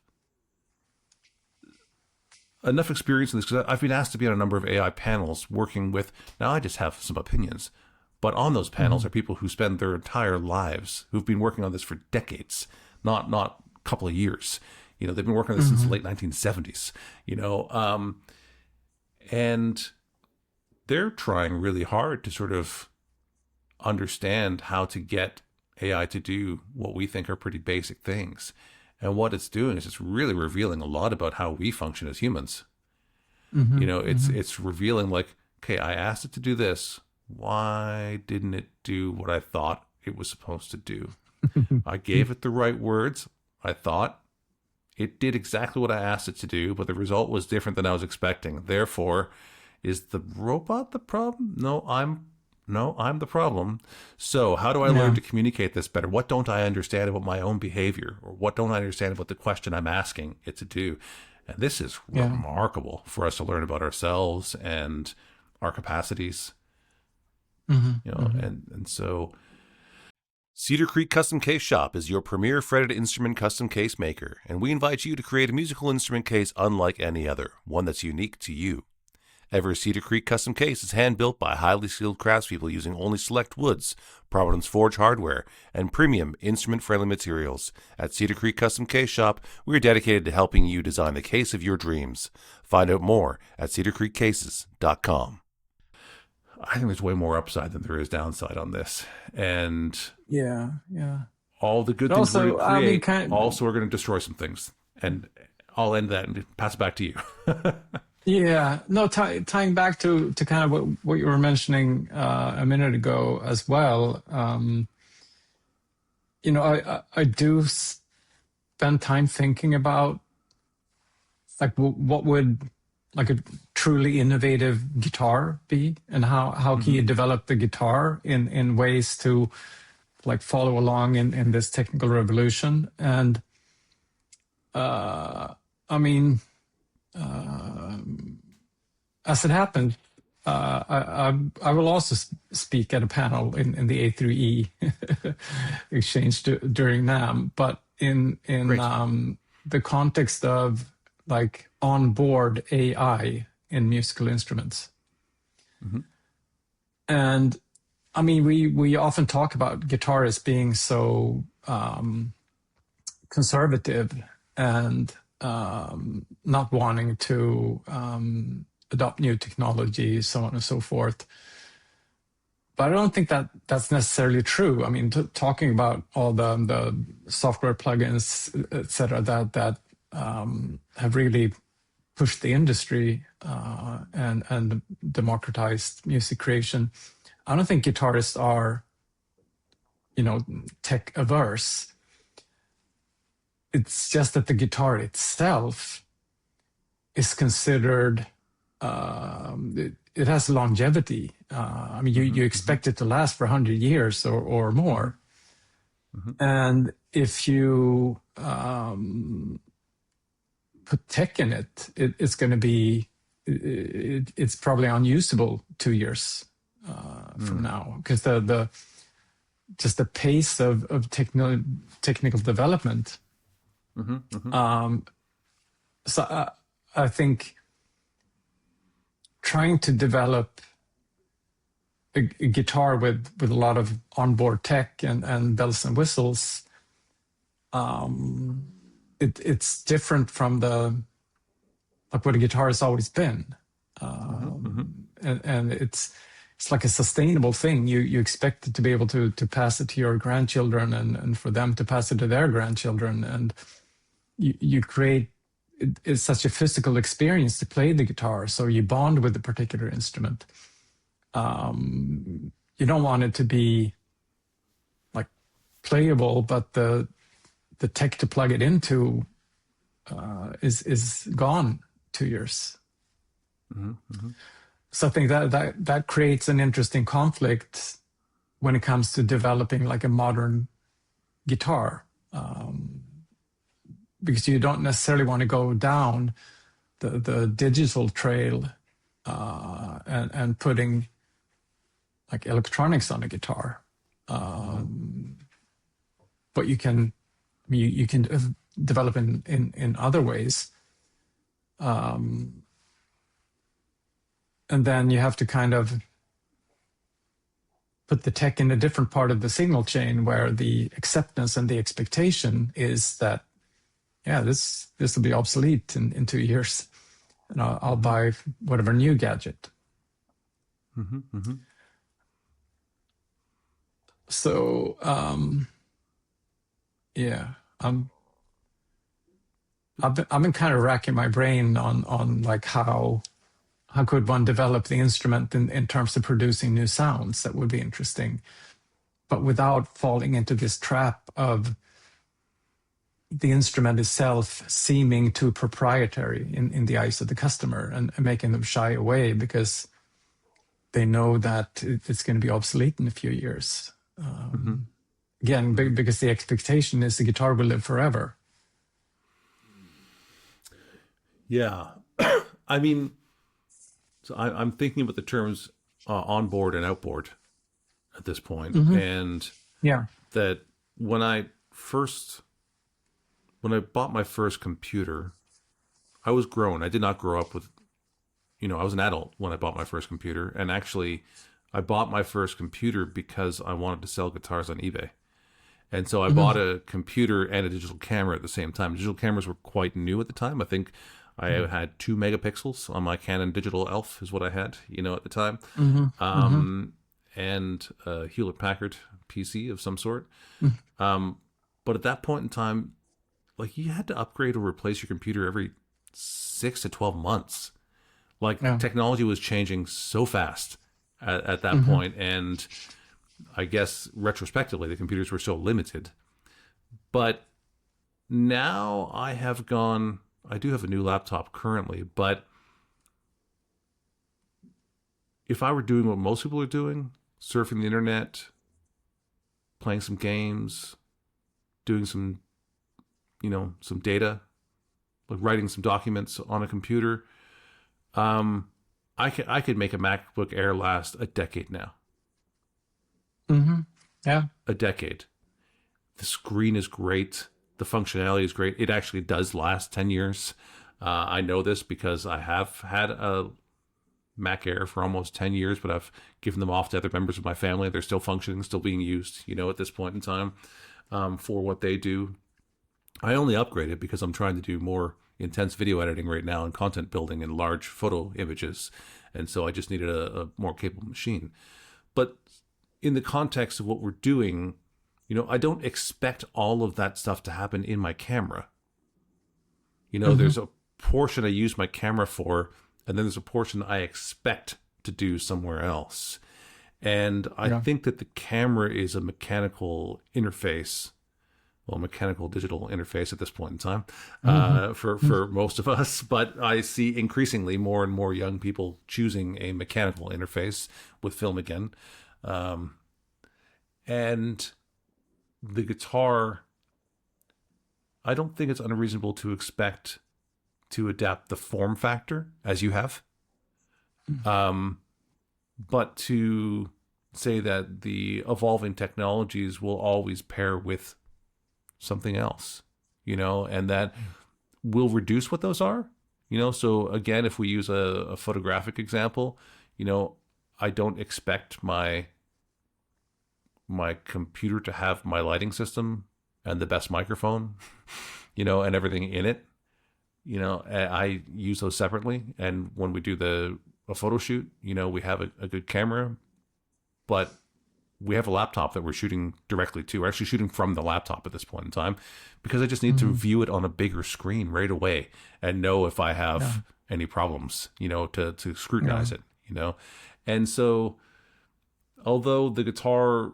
enough experience in this, because I've been asked to be on a number of AI panels working with, now I just have some opinions, but on those panels are people who spend their entire lives, who've been working on this for decades, not a couple of years. You know, they've been working on this since the late 1970s, you know, and they're trying really hard to sort of understand how to get AI to do what we think are pretty basic things. And what it's doing is it's really revealing a lot about how we function as humans. You know, it's revealing like, okay, I asked it to do this. Why didn't it do what I thought it was supposed to do? I gave it the right words. I thought it did exactly what I asked it to do, but the result was different than I was expecting. Therefore, is the robot the problem? No, I'm the problem. So how do I learn to communicate this better? What don't I understand about my own behavior? Or what don't I understand about the question I'm asking it to do? And this is remarkable for us to learn about ourselves and our capacities. You know, and so
Cedar Creek Custom Case Shop is your premier fretted instrument custom case maker, and we invite you to create a musical instrument case unlike any other, one that's unique to you. Every Cedar Creek custom case is hand-built by highly skilled craftspeople using only select woods, Providence Forge hardware, and premium instrument-friendly materials. At Cedar Creek Custom Case Shop, we are dedicated to helping you design the case of your dreams. Find out more at cedarcreekcases.com.
I think there's way more upside than there is downside on this. And all the good
But
things
also,
we're going to create also are going to destroy some things. And I'll end that and pass it back to you.
Yeah, no, tying back to kind of what you were mentioning a minute ago as well. You know, I do spend time thinking about like what would like a truly innovative guitar be, and how can you develop the guitar in ways to like follow along in this technical revolution. And I mean, as it happened, I will also speak at a panel in the A3E exchange during NAMM, but in the context of like onboard AI in musical instruments. And I mean, we often talk about guitarists being so conservative and not wanting to adopt new technology, so on and so forth. But I don't think that that's necessarily true. I mean, talking about all the software plugins, et cetera, that have really pushed the industry and democratized music creation. I don't think guitarists are, you know, tech averse. It's just that the guitar itself is considered, it has longevity. I mean, you expect it to last for 100 years or more. And if you put tech in it, it's going to be, it's probably unusable 2 years from now, because just the pace of technical development. So I think trying to develop a guitar with a lot of onboard tech and bells and whistles, it's different from what a guitar has always been, and it's like a sustainable thing. You expect it to be able to pass it to your grandchildren and for them to pass it to their grandchildren, and you create it's such a physical experience to play the guitar, so you bond with the particular instrument. You don't want it to be like playable, but the tech to plug it into is gone 2 years. So I think that creates an interesting conflict when it comes to developing like a modern guitar, because you don't necessarily want to go down the digital trail and putting like electronics on a guitar, but you can develop in other ways. And then you have to kind of put the tech in a different part of the signal chain where the acceptance and the expectation is that, yeah, this will be obsolete in 2 years, and I'll buy whatever new gadget. So yeah, I've been kind of racking my brain on like how could one develop the instrument in terms of producing new sounds that would be interesting, but without falling into this trap of the instrument itself seeming too proprietary in the eyes of the customer, and making them shy away because they know that it's going to be obsolete in a few years. Again, because the expectation is the guitar will live forever.
Yeah. I mean, so I'm thinking about the terms onboard and outboard at this point. And
Yeah.
that when I bought my first computer, I was grown. I did not grow up with, I was an adult when I bought my first computer. And actually, I bought my first computer because I wanted to sell guitars on eBay. And so I bought a computer and a digital camera at the same time. Digital cameras were quite new at the time. I think I had 2 megapixels on my Canon Digital Elf is what I had, at the time. And a Hewlett-Packard PC of some sort. But at that point in time, like, you had to upgrade or replace your computer every 6 to 12 months. Like, technology was changing so fast at that point. And I guess retrospectively, the computers were so limited. But now I do have a new laptop currently, but if I were doing what most people are doing, surfing the internet, playing some games, doing some data, like writing some documents on a computer, I could make a MacBook Air last a decade now.
Yeah.
A decade. The screen is great. The functionality is great. It actually does last 10 years. I know this because I have had a Mac Air for almost 10 years, but I've given them off to other members of my family. They're still functioning, still being used, at this point in time, for what they do. I only upgraded because I'm trying to do more intense video editing right now and content building and large photo images. And so I just needed a more capable machine. But in the context of what we're doing, I don't expect all of that stuff to happen in my camera. There's a portion I use my camera for, and then there's a portion I expect to do somewhere else. And I think that the camera is a mechanical interface, mechanical digital interface at this point in time, for most of us. But I see increasingly more and more young people choosing a mechanical interface with film again. And the guitar, I don't think it's unreasonable to expect to adapt the form factor as you have. But to say that the evolving technologies will always pair with something else, and that will reduce what those are, So again, if we use a photographic example, I don't expect my computer to have my lighting system and the best microphone, and everything in it. I use those separately. And when we do a photo shoot, we have a good camera, but we have a laptop that we're shooting directly to. We're actually shooting from the laptop at this point in time because I just need to view it on a bigger screen right away and know if I have any problems, to scrutinize it, And so although the guitar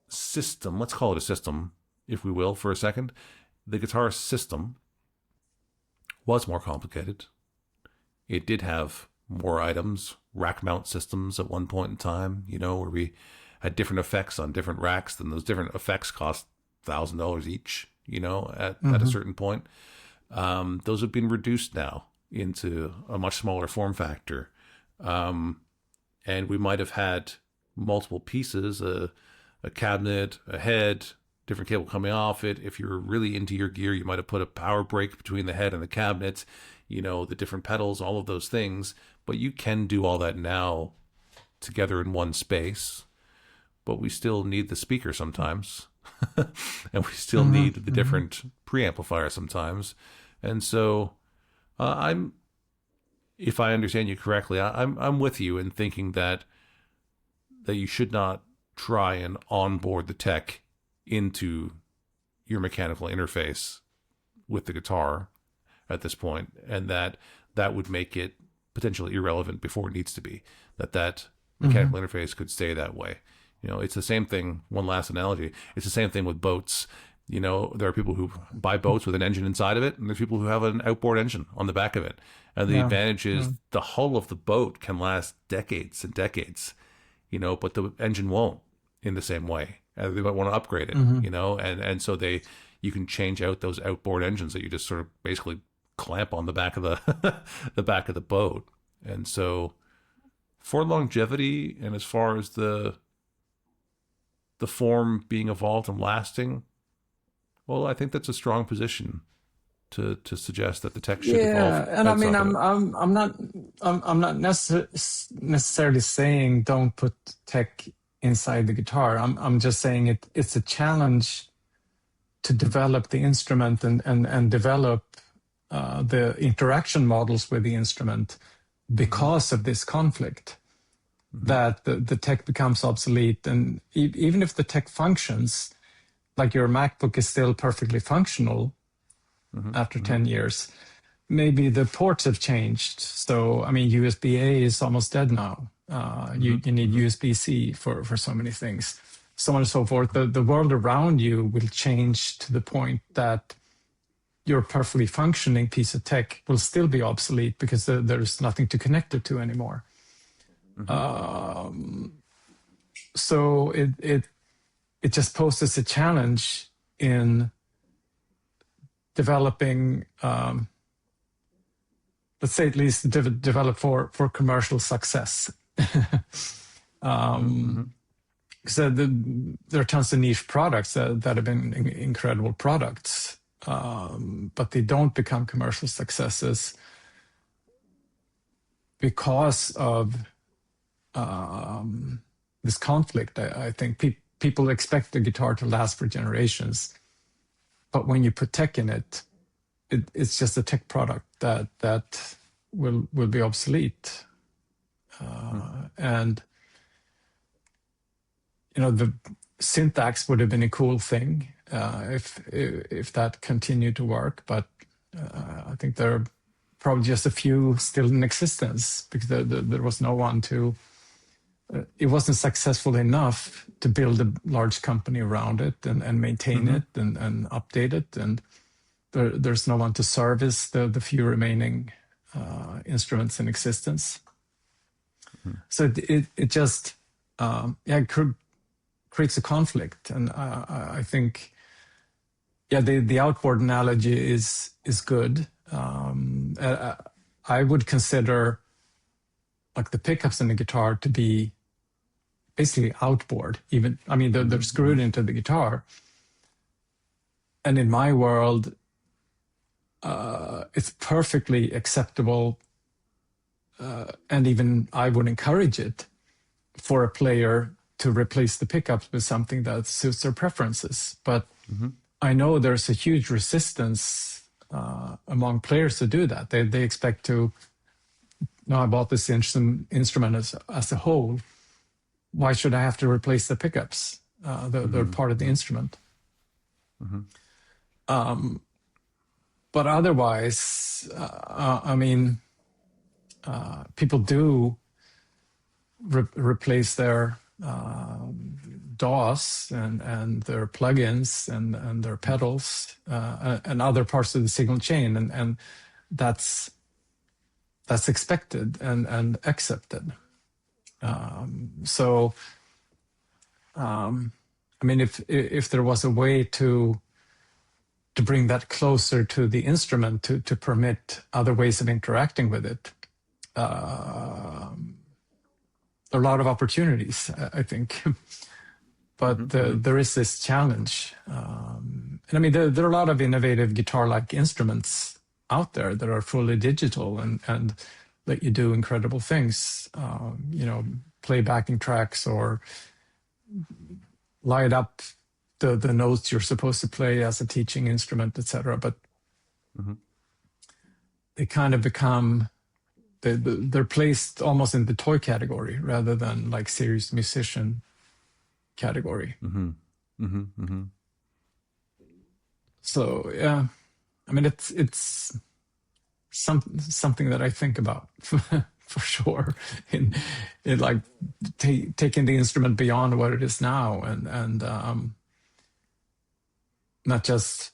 system, let's call it a system, if we will, for a second, the guitar system was more complicated. It did have more items, rack mount systems at one point in time, where we had different effects on different racks, and those different effects cost $1,000 each, at a certain point. Those have been reduced now into a much smaller form factor. And we might have had multiple pieces, a cabinet, a head, different cable coming off it. If you're really into your gear, you might have put a power break between the head and the cabinet. the different pedals, all of those things. But you can do all that now together in one space. But we still need the speaker sometimes. And we still need the different preamplifier sometimes. And so if I understand you correctly, I'm with you in thinking that you should not try and onboard the tech into your mechanical interface with the guitar at this point, and that would make it potentially irrelevant before it needs to be. That mechanical interface could stay that way. It's the same thing. One last analogy. It's the same thing with boats. There are people who buy boats with an engine inside of it, and there's people who have an outboard engine on the back of it. And the advantage is the hull of the boat can last decades and decades, but the engine won't in the same way. They might want to upgrade it, and so you can change out those outboard engines that you just sort of basically clamp on the back of the back of the boat. And so for longevity, and as far as the form being evolved and lasting, well, I think that's a strong position to suggest that the tech should evolve.
Yeah, and I mean, I'm not necessarily saying don't put tech inside the guitar. I'm just saying it's a challenge to develop the instrument and develop the interaction models with the instrument because of this conflict. That the tech becomes obsolete, and even if the tech functions, like your MacBook is still perfectly functional after 10 years, maybe the ports have changed. So, I mean, USB-A is almost dead now. You need USB-C for so many things, so on and so forth. The world around you will change to the point that your perfectly functioning piece of tech will still be obsolete because there's nothing to connect it to anymore. So it just poses a challenge in developing, let's say at least develop for commercial success. Because there are tons of niche products that have been incredible products, but they don't become commercial successes because of this conflict. I think people expect the guitar to last for generations, but when you put tech in it, it's just a tech product that will be obsolete. And the syntax would have been a cool thing if that continued to work, but I think there are probably just a few still in existence because there was no one to. It wasn't successful enough to build a large company around it and maintain it and update it, and there's no one to service the few remaining instruments in existence. So it just creates a conflict, and I think the outboard analogy is good. I would consider like the pickups in the guitar to be basically outboard. Even, I mean, they're screwed into the guitar. And in my world, it's perfectly acceptable, and even I would encourage it for a player to replace the pickups with something that suits their preferences. But I know there's a huge resistance among players to do that. They expect to, no, I bought this instrument as a whole. Why should I have to replace the pickups? They're part of the instrument. But otherwise, I mean, people do replace their DAWs and their plugins and their pedals and other parts of the signal chain, and that's expected and accepted. So, I mean, if there was a way to bring that closer to the instrument, to permit other ways of interacting with it, there are a lot of opportunities, I think. But there is this challenge. And I mean, there are a lot of innovative guitar-like instruments out there that are fully digital and let you do incredible things, play backing tracks or light up the notes you're supposed to play as a teaching instrument, etc. But they kind of become, they're placed almost in the toy category rather than like serious musician category. So yeah, I mean it's something that I think about for sure in like taking the instrument beyond what it is now and not just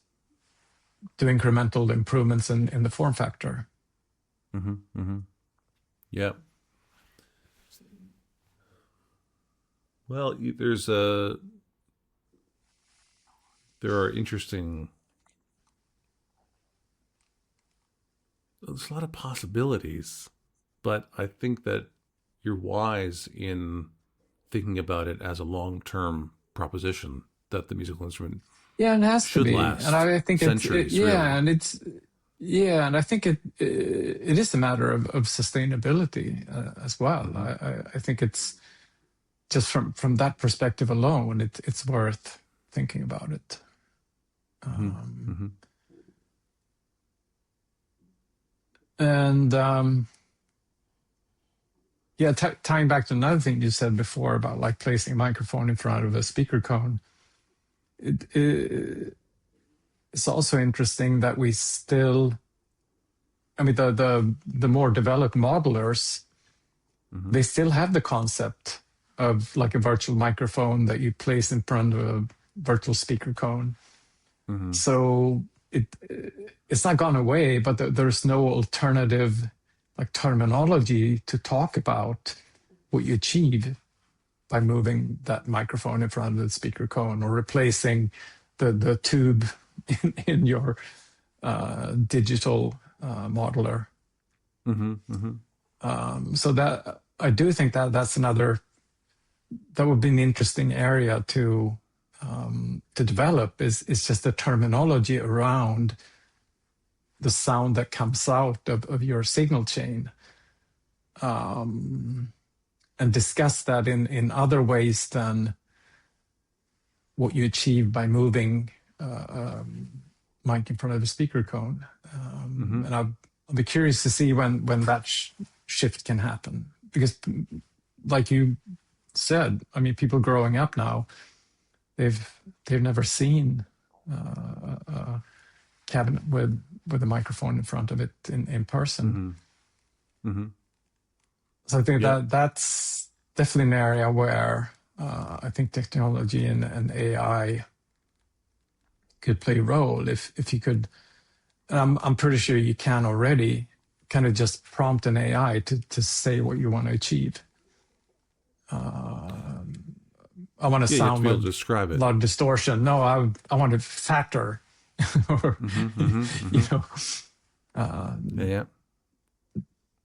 do incremental improvements in the form factor.
Yeah. Well, there are interesting. There's a lot of possibilities, but I think that you're wise in thinking about it as a long-term proposition that the musical instrument
and it has
should
to be.
last
And I think
centuries. Really.
And I think it is a matter of sustainability as well. I think it's just from that perspective alone, it's worth thinking about it. And tying back to another thing you said before about like placing a microphone in front of a speaker cone, it's also interesting that we still, I mean, the more developed modelers, they still have the concept of like a virtual microphone that you place in front of a virtual speaker cone. So it's not gone away, but there's no alternative like terminology to talk about what you achieve by moving that microphone in front of the speaker cone or replacing the tube in your digital modeler. So that I do think that's another, that would be an interesting area to develop is just the terminology around the sound that comes out of your signal chain, and discuss that in other ways than what you achieve by moving mic in front of a speaker cone. And I'll be curious to see when that shift can happen, because like you said, I mean, people growing up now, they've never seen a cabinet with a microphone in front of it in person. So I think that's definitely an area where I think technology and AI could play a role if you could. And I'm pretty sure you can already kind of just prompt an AI to say what you want to achieve. I want to sound with
describe it.
A lot of distortion. No, I want a factor, or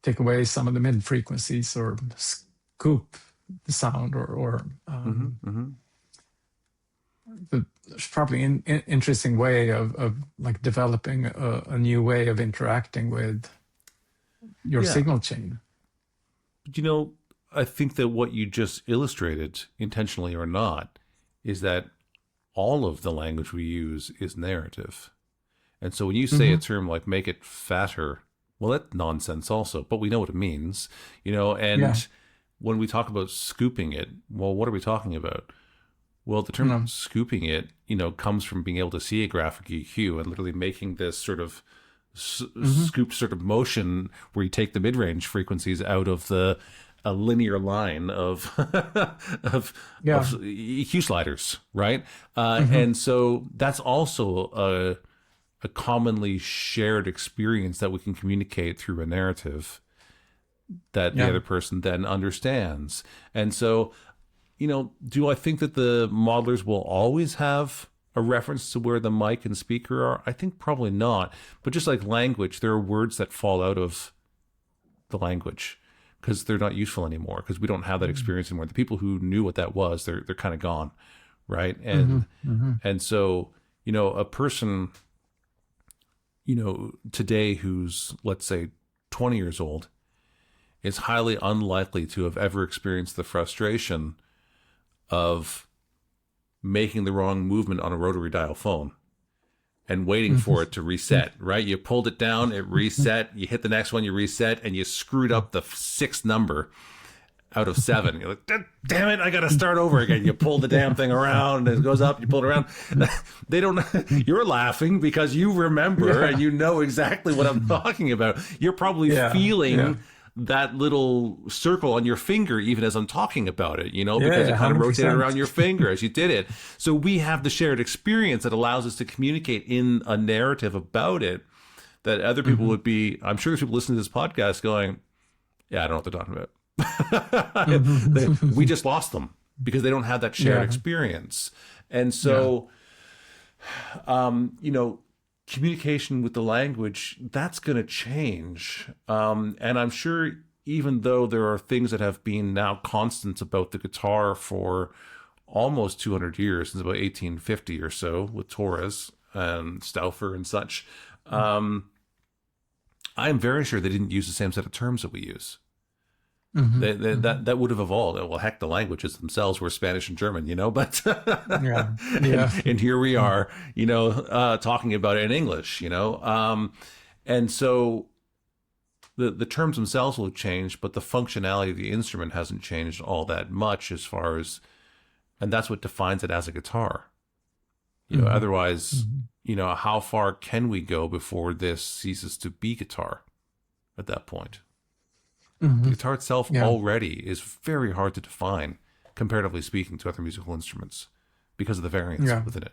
take away some of the mid frequencies or scoop the sound, or there's probably an interesting way of like developing a new way of interacting with your signal chain.
But I think that what you just illustrated, intentionally or not, is that all of the language we use is narrative. And so when you say a term like make it fatter, well, that's nonsense also, but we know what it means, and when we talk about scooping it, well, what are we talking about? Well, the term scooping it, comes from being able to see a graphic EQ and literally making this sort of scooped sort of motion where you take the mid-range frequencies out of a linear line of EQ sliders, right? And so that's also a commonly shared experience that we can communicate through a narrative that the other person then understands. And so, do I think that the modelers will always have a reference to where the mic and speaker are? I think probably not. But just like language, there are words that fall out of the language because they're not useful anymore, because we don't have that experience anymore. The people who knew what that was, they're kind of gone, right? And and so, a person, today who's, let's say, 20 years old is highly unlikely to have ever experienced the frustration of making the wrong movement on a rotary dial phone and waiting for it to reset, right? You pulled it down, it reset, you hit the next one, you reset, and you screwed up the sixth number out of 7. You're like, damn it, I got to start over again. You pull the damn thing around, it goes up, you pull it around. They don't, you're laughing because you remember and you know exactly what I'm talking about. You're probably feeling that little circle on your finger even as I'm talking about it, because it kind of rotated around your finger as you did it. So we have the shared experience that allows us to communicate in a narrative about it that other people would be, I'm sure there's people listening to this podcast going, yeah, I don't know what they're talking about. We just lost them because they don't have that shared experience. And so, communication with the language, that's going to change. And I'm sure even though there are things that have been now constants about the guitar for almost 200 years, since about 1850 or so with Torres and Stauffer and such, I'm very sure they didn't use the same set of terms that we use. That would have evolved. Well, heck, the languages themselves were Spanish and German, but and here we are, talking about it in English, and so the terms themselves will have changed, but the functionality of the instrument hasn't changed all that much as far as, and that's what defines it as a guitar. Otherwise, how far can we go before this ceases to be guitar at that point? The guitar itself already is very hard to define, comparatively speaking, to other musical instruments because of the variance within it.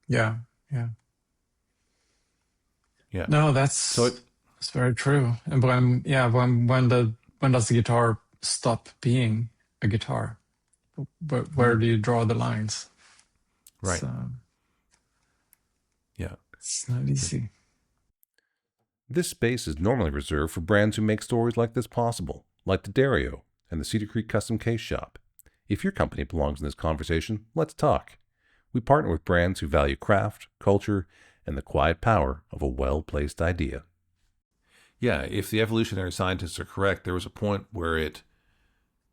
Yeah.
No, that's very true. And when does the guitar stop being a guitar? Where do you draw the lines?
Right.
It's not easy.
This space is normally reserved for brands who make stories like this possible, like the Dario and the Cedar Creek Custom Case Shop. If your company belongs in this conversation, let's talk. We partner with brands who value craft, culture, and the quiet power of a well-placed idea.
Yeah, if the evolutionary scientists are correct, there was a point where it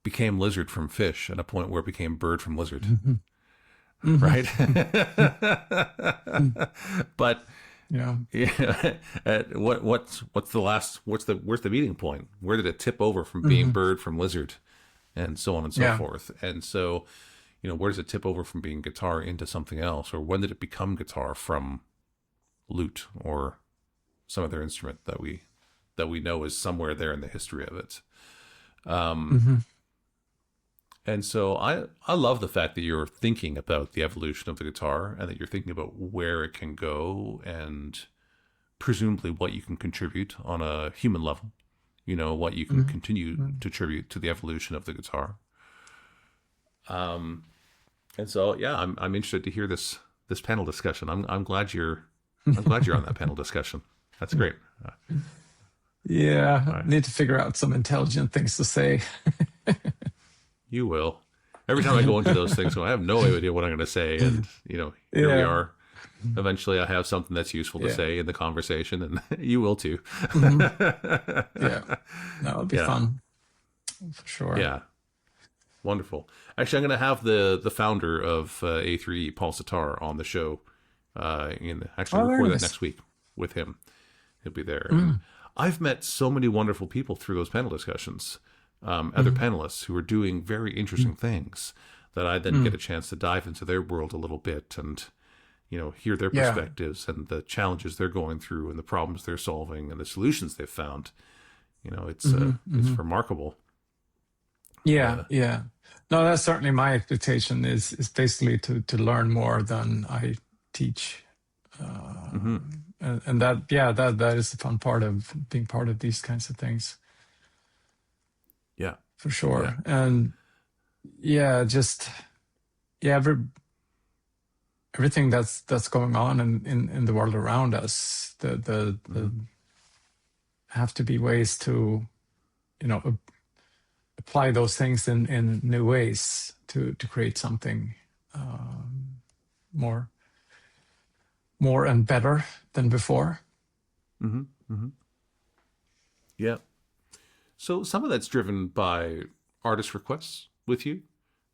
became lizard from fish and a point where it became bird from lizard. Right? But what's the meeting point? Where did it tip over from being bird from lizard, and so on and so forth? And so, where does it tip over from being guitar into something else, or when did it become guitar from lute or some other instrument that we know is somewhere there in the history of it? And so I love the fact that you're thinking about the evolution of the guitar and that you're thinking about where it can go and presumably what you can contribute on a human level, what you can continue to contribute to the evolution of the guitar. And so, I'm interested to hear this panel discussion. I'm glad you're on that panel discussion. That's great.
I need to figure out some intelligent things to say.
You will. Every time I go into those things, I have no idea what I'm going to say. And, here we are. Eventually, I have something that's useful to say in the conversation, and you will too.
That would be fun. For sure.
Yeah. Wonderful. Actually, I'm going to have the founder of A3E, Paul Sitar, on the show record that next week with him. He'll be there. And I've met so many wonderful people through those panel discussions. Other panelists who are doing very interesting things that I then get a chance to dive into their world a little bit and, hear their perspectives and the challenges they're going through and the problems they're solving and the solutions they've found. It's remarkable.
No, that's certainly my expectation is basically to learn more than I teach. And that is the fun part of being part of these kinds of things.
Yeah,
for sure. And everything that's going on in the world around us, the have to be ways to, apply those things in new ways to create something more and better than before.
Mm-hmm. Mm-hmm. Yeah. So some of that's driven by artist requests with you.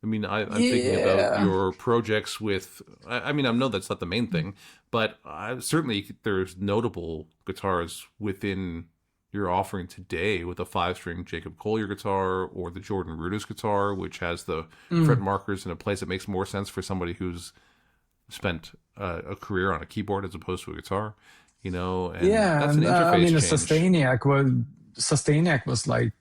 I mean, I'm thinking about
Yeah.
your projects with. I mean, I know that's not the main thing, but certainly there's notable guitars within your offering today with a 5-string Jacob Collier guitar or the Jordan Rudess guitar, which has the fret
Mm.
markers in a place that makes more sense for somebody who's spent a career on a keyboard as opposed to a guitar. And
Yeah,
that's an
and I
interface
mean,
change.
Sustainiac was like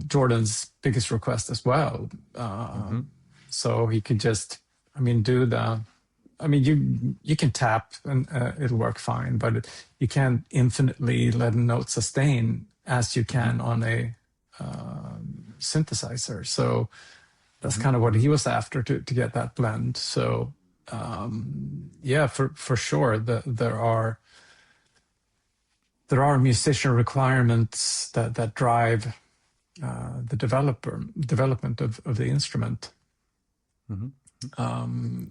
Jordan's biggest request as well.
Mm-hmm.
So he could just, I mean, do the. I mean, you can tap and it'll work fine, but you can't infinitely let a note sustain as you
Mm-hmm.
can on a synthesizer. So that's
Mm-hmm.
kind of what
Mm-hmm.
he was after to get that blend. So yeah, for sure, there are musician requirements that drive the development of the instrument.
Mm-hmm.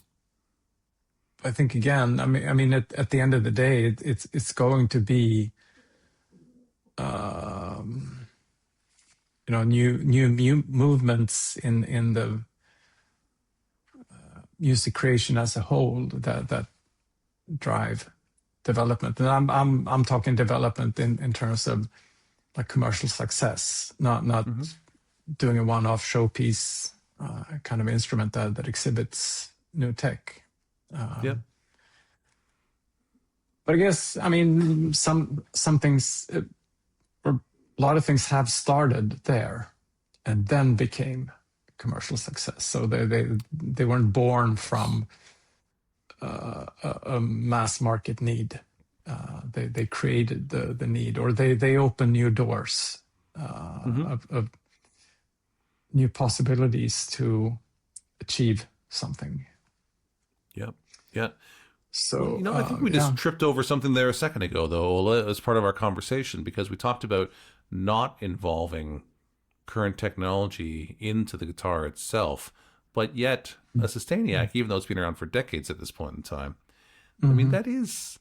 I think again, I mean, at the end of the day, it's going to be, new movements in the music creation as a whole that drive development, and I'm talking development in terms of like commercial success, not
Mm-hmm.
doing a one-off showpiece kind of instrument that exhibits new tech.
Yep.
But I guess, I mean, some things, or a lot of things have started there and then became commercial success. So they weren't born from a mass market need. They created the need, or they open new doors
Mm-hmm.
of new possibilities to achieve something.
Yep. Yeah. Well,
So
I think we
yeah.
just tripped over something there a second ago, though, Ola, as part of our conversation, because we talked about not involving current technology into the guitar itself, but yet a Sustainiac, even though it's been around for decades at this point in time, I mean,
Mm-hmm.
that is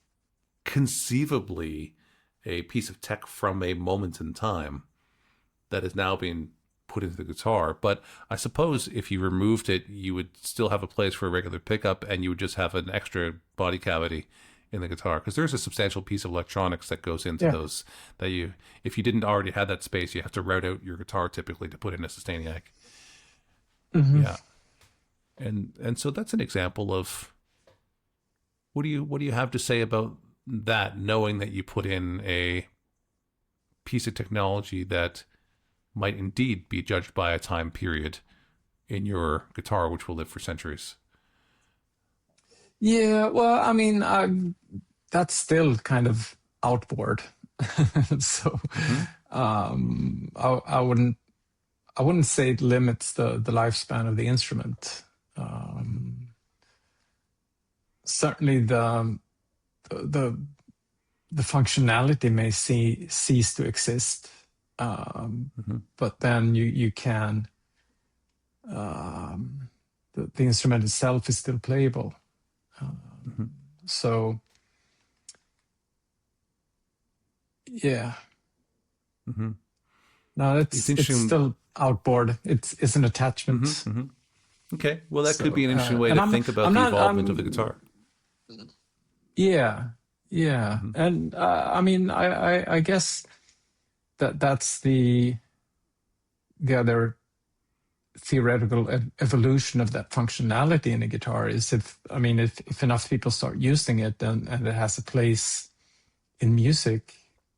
conceivably a piece of tech from a moment in time that is now being put into the guitar. But I suppose if you removed it, you would still have a place for a regular pickup, and you would just have an extra body cavity in the guitar, because there's a substantial piece of electronics that goes into
Yeah.
those that if you didn't already have that space, you have to route out your guitar typically to put in a Sustainiac.
Mm-hmm.
Yeah. And so that's an example of what do you have to say about that, knowing that you put in a piece of technology that might indeed be judged by a time period in your guitar, which will live for centuries.
Yeah, well, I mean, that's still kind of outboard. So I wouldn't say it limits the lifespan of the instrument. Certainly the functionality may cease to exist, but then you can the instrument itself is still playable. So yeah,
Mm-hmm.
no,
It's
it's
interesting.
still outboard. It's an attachment.
Okay, well, that could
So
be an interesting way
and
to think about
I'm
the
not
involvement of the guitar.
yeah,
Mm-hmm.
and I mean I guess that's the other theoretical evolution of that functionality in a guitar is if enough people start using it and it has a place in music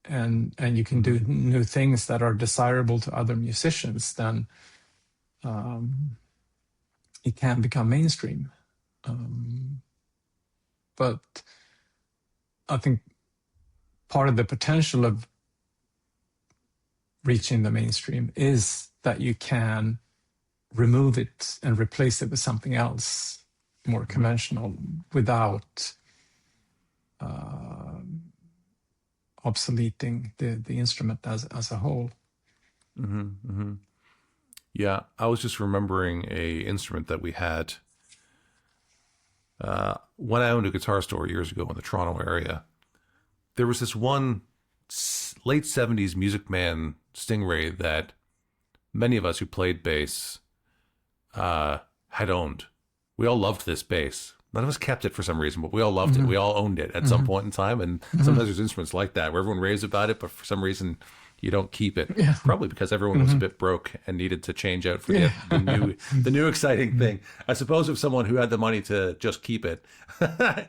and you can do new things that are desirable to other musicians, then it can become mainstream. But I think part of the potential of reaching the mainstream is that you can remove it and replace it with something else more conventional without obsoleting the instrument as a whole.
Yeah, I was just remembering a instrument that we had when I owned a guitar store years ago in the Toronto area. there was this one late 70s Music Man Stingray that many of us who played bass had owned. We all loved this bass. None of us kept it for some reason, but we all loved it. We all owned it at some point in time. And sometimes there's instruments like that where everyone raves about it, but for some reason you don't keep it.
Yeah.
Probably because everyone was a bit broke and needed to change out for the new exciting thing. I suppose if someone who had the money to just keep it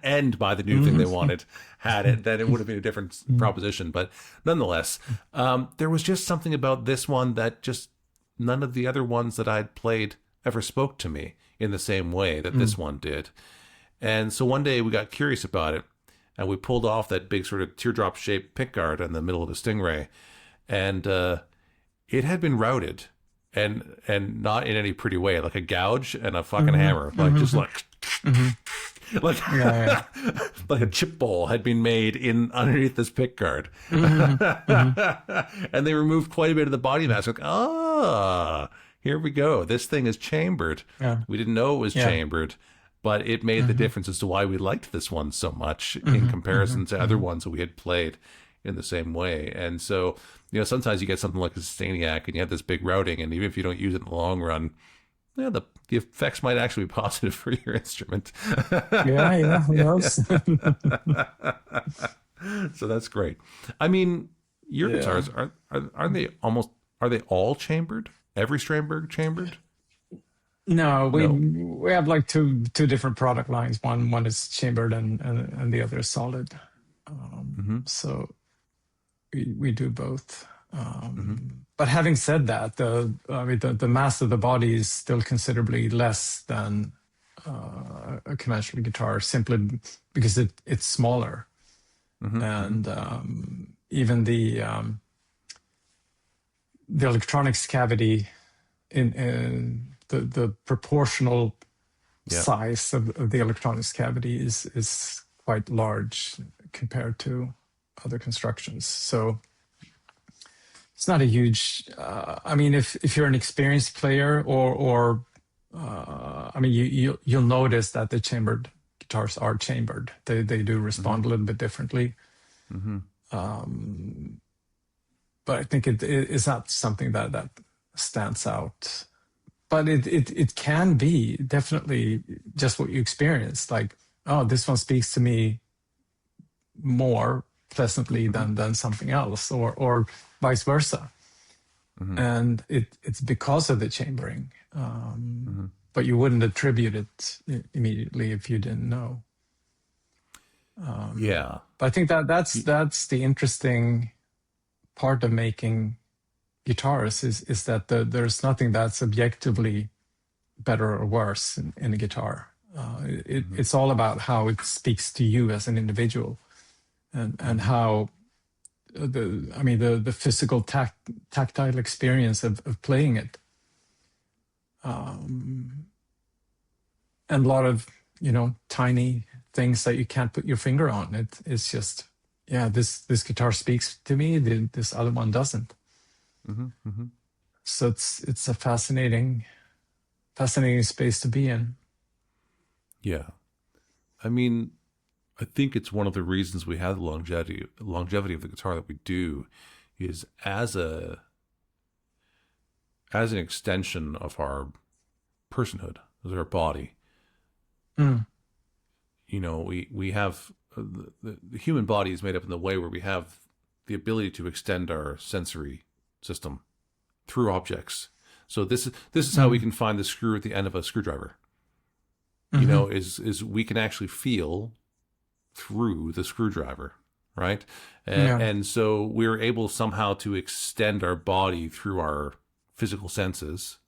and buy the new thing they wanted had it, then it would have been a different proposition. But nonetheless, there was just something about this one that just none of the other ones that I'd played ever spoke to me in the same way that this one did. And so one day we got curious about it, and we pulled off that big sort of teardrop-shaped pickguard in the middle of the Stingray, and it had been routed, and not in any pretty way, like a gouge and a fucking hammer, like just like like like a chip bowl had been made in underneath this pickguard, and they removed quite a bit of the body mass. Like, here we go. This thing is chambered. Yeah. We didn't know it was chambered. But it made the difference as to why we liked this one so much in comparison to other ones that we had played in the same way. And so, sometimes you get something like a Sustainiac and you have this big routing, and even if you don't use it in the long run, the effects might actually be positive for your instrument.
Yeah, who knows?
So that's great. I mean, your guitars, are they all chambered? Every Strandberg chambered?
No, we have like two different product lines. One is chambered and the other is solid. So we do both. But having said that, the mass of the body is still considerably less than a conventional guitar, simply because it's smaller, and even the electronics cavity in the proportional size of the electronics cavity is quite large compared to other constructions. So it's not a huge. If you're an experienced player, or you'll notice that the chambered guitars are chambered. They do respond a little bit differently. But I think it is not something that stands out. But it can be definitely just what you experience. Like, oh, this one speaks to me more pleasantly than something else, or vice versa. And it's because of the chambering. But you wouldn't attribute it immediately if you didn't know. But I think that's the interesting part of making guitars is that there's nothing that's objectively better or worse in a guitar. It's all about how it speaks to you as an individual, and how the physical tactile experience of playing it, and a lot of tiny things that you can't put your finger on. It's just this guitar speaks to me, this other one doesn't. So it's a fascinating space to be in.
Yeah, I mean, I think it's one of the reasons we have the longevity of the guitar that we do, is as an extension of our personhood, as our body. We have the human body is made up in the way where we have the ability to extend our sensory system through objects. So this is how we can find the screw at the end of a screwdriver. Is we can actually feel through the screwdriver, right? And so we're able somehow to extend our body through our physical senses.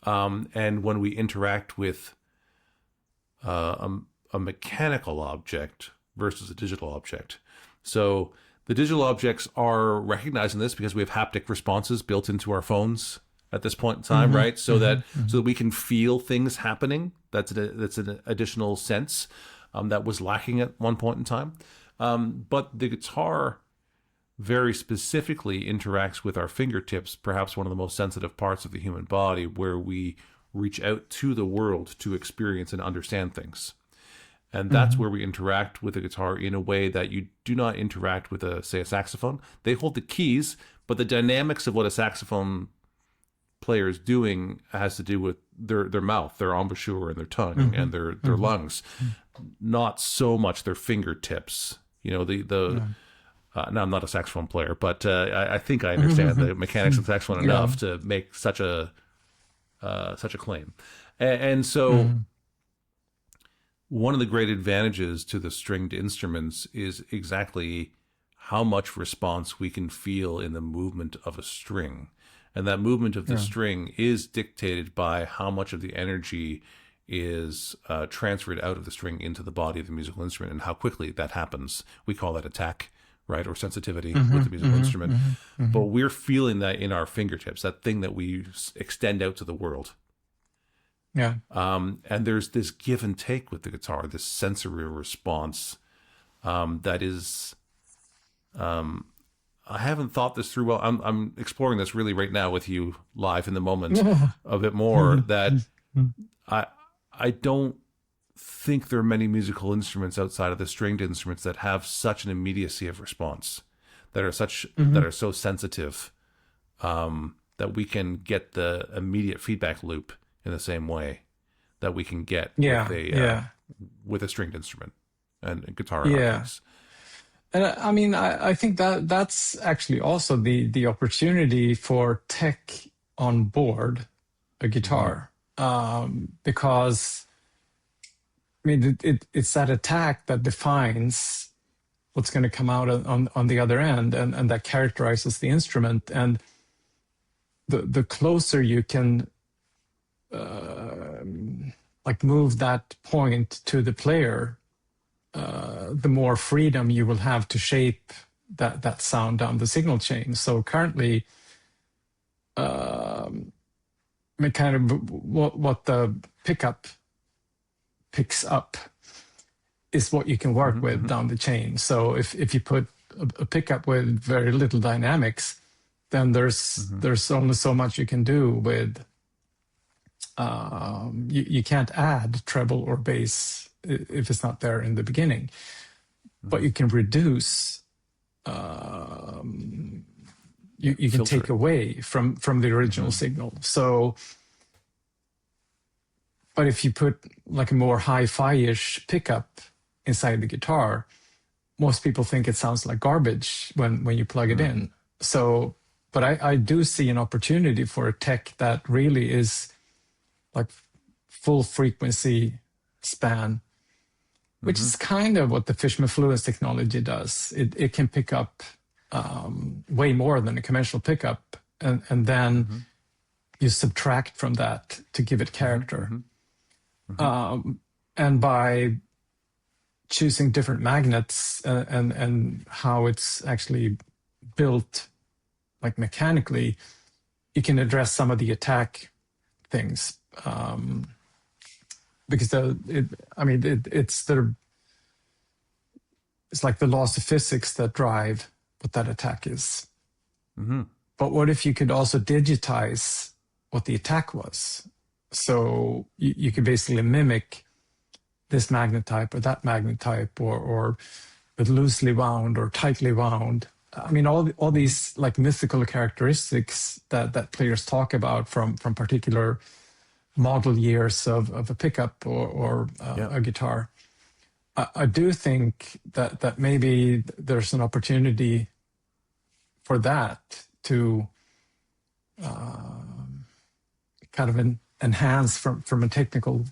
And when we interact with a mechanical object versus a digital object, so the digital objects are recognizing this because we have haptic responses built into our phones at this point in time, right? So that we can feel things happening. That's an additional sense that was lacking at one point in time. But the guitar very specifically interacts with our fingertips, perhaps one of the most sensitive parts of the human body, where we reach out to the world to experience and understand things. And that's where we interact with the guitar in a way that you do not interact with, say, a saxophone. They hold the keys, but the dynamics of what a saxophone player is doing has to do with their mouth, their embouchure, and their tongue, and their lungs, not so much their fingertips. You know, now I'm not a saxophone player, but I think I understand the mechanics of the saxophone enough to make such a claim. And so one of the great advantages to the stringed instruments is exactly how much response we can feel in the movement of a string. And that movement of the string is dictated by how much of the energy is transferred out of the string into the body of the musical instrument and how quickly that happens. We call that attack, right? Or sensitivity with the musical instrument. But we're feeling that in our fingertips, that thing that we extend out to the world.
Yeah.
And there's this give and take with the guitar, this sensory response that is, I haven't thought this through well. I'm exploring this really right now with you live in the moment a bit more, that I don't think there are many musical instruments outside of the stringed instruments that have such an immediacy of response, that are so sensitive, that we can get the immediate feedback loop in the same way that we can get with a stringed instrument and guitar.
And I mean, I think that's actually also the opportunity for tech on board a guitar, because I mean it's that attack that defines what's going to come out on the other end, and that characterizes the instrument. And the closer you can like move that point to the player, the more freedom you will have to shape that sound down the signal chain. So currently, I mean, kind of what the pickup picks up is what you can work with down the chain. So if you put a pickup with very little dynamics, then there's only so much you can do with. You can't add treble or bass if it's not there in the beginning, but you can reduce. You can take away from the original signal. So, but if you put like a more hi-fi-ish pickup inside the guitar, most people think it sounds like garbage when you plug it in. So, but I do see an opportunity for a tech that really is like full frequency span, which is kind of what the Fishman Fluence technology does. It can pick up way more than a conventional pickup, and then you subtract from that to give it character. And by choosing different magnets and how it's actually built, like mechanically, you can address some of the attack things. Because it's like the laws of physics that drive what that attack is. But what if you could also digitize what the attack was? So you could basically mimic this magnet type or that magnet type, or with loosely wound or tightly wound. I mean, all these like mythical characteristics that players talk about from particular model years of a pickup or a guitar. I do think that maybe there's an opportunity for that to kind of enhance from a technical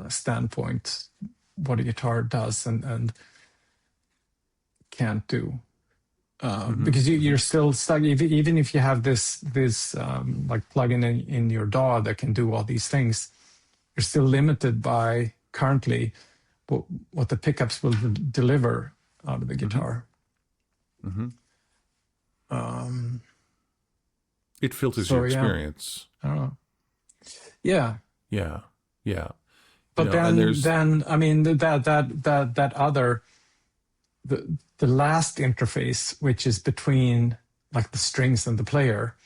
standpoint what a guitar does and can't do. Because you're still stuck, even if you have this like plugin in your DAW that can do all these things, you're still limited by currently what the pickups will deliver out of the guitar.
It filters your experience.
I don't know. Yeah. But then I mean that other the last interface, which is between like the strings and the player,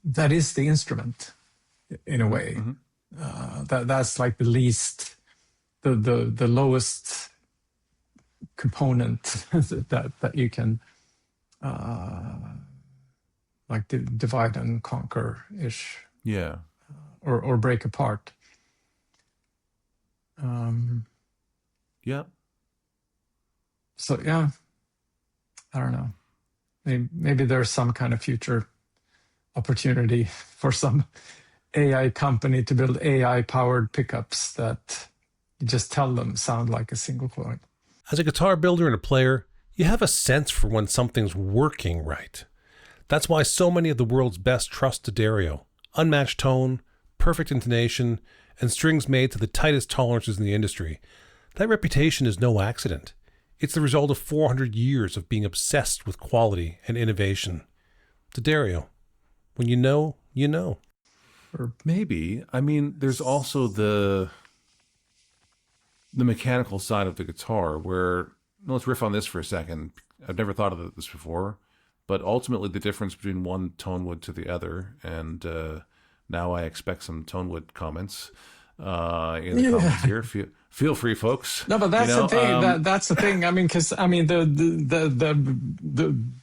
that is the instrument in a way. That's like the least the lowest component that you can like divide and conquer ish.
Yeah.
Or break apart.
Yeah.
So yeah, I don't know. Maybe there's some kind of future opportunity for some AI company to build AI-powered pickups that you just tell them sound like a single coin.
As a guitar builder and a player, you have a sense for when something's working right. That's why so many of the world's best trust D'Addario. Unmatched tone, perfect intonation, and strings made to the tightest tolerances in the industry. That reputation is no accident. It's the result of 400 years of being obsessed with quality and innovation. D'Addario, when you know, you know.
Or maybe, I mean, there's also the mechanical side of the guitar where, let's riff on this for a second. I've never thought of this before, but ultimately the difference between one tone wood to the other, and now I expect some tone wood comments in the comments here. Feel free, folks.
No, but that's the thing. That's the thing. I mean, because I mean the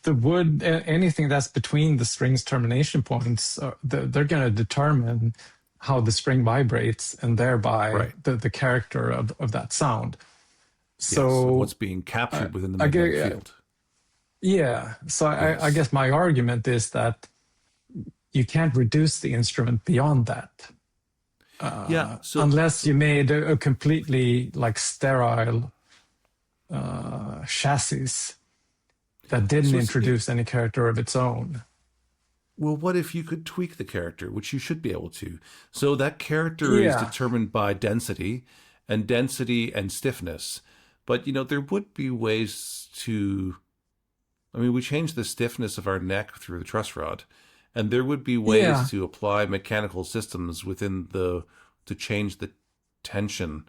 wood, anything that's between the strings termination points, they're going to determine how the string vibrates and thereby the character of that sound. So
what's being captured within the magnetic field.
Yeah. So I guess my argument is that you can't reduce the instrument beyond that. So, unless you made a completely like sterile chassis that didn't introduce any character of its own.
Well, what if you could tweak the character, which you should be able to? So that character is determined by density and stiffness. But, there would be ways to... I mean, we changed the stiffness of our neck through the truss rod. And there would be ways to apply mechanical systems to change the tension,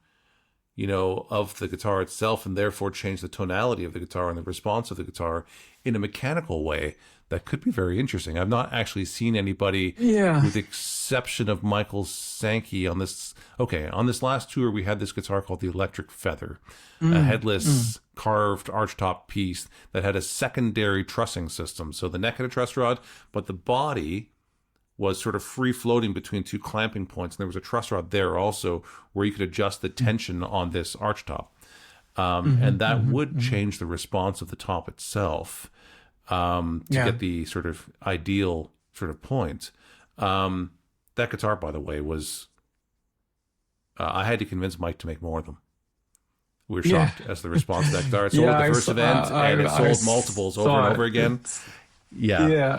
of the guitar itself, and therefore change the tonality of the guitar and the response of the guitar in a mechanical way that could be very interesting. I've not actually seen anybody, with the exception of Michael Sankey on this. Okay, on this last tour, we had this guitar called the Electric Feather, a headless carved archtop piece that had a secondary trussing system. So the neck had a truss rod, but the body was sort of free floating between two clamping points. And there was a truss rod there also where you could adjust the tension on this archtop. And that would change the response of the top itself to get the sort of ideal sort of point. That guitar, by the way, was... I had to convince Mike to make more of them. We were shocked as the response to that guitar. It sold at the first event, and it sold multiples over and over again.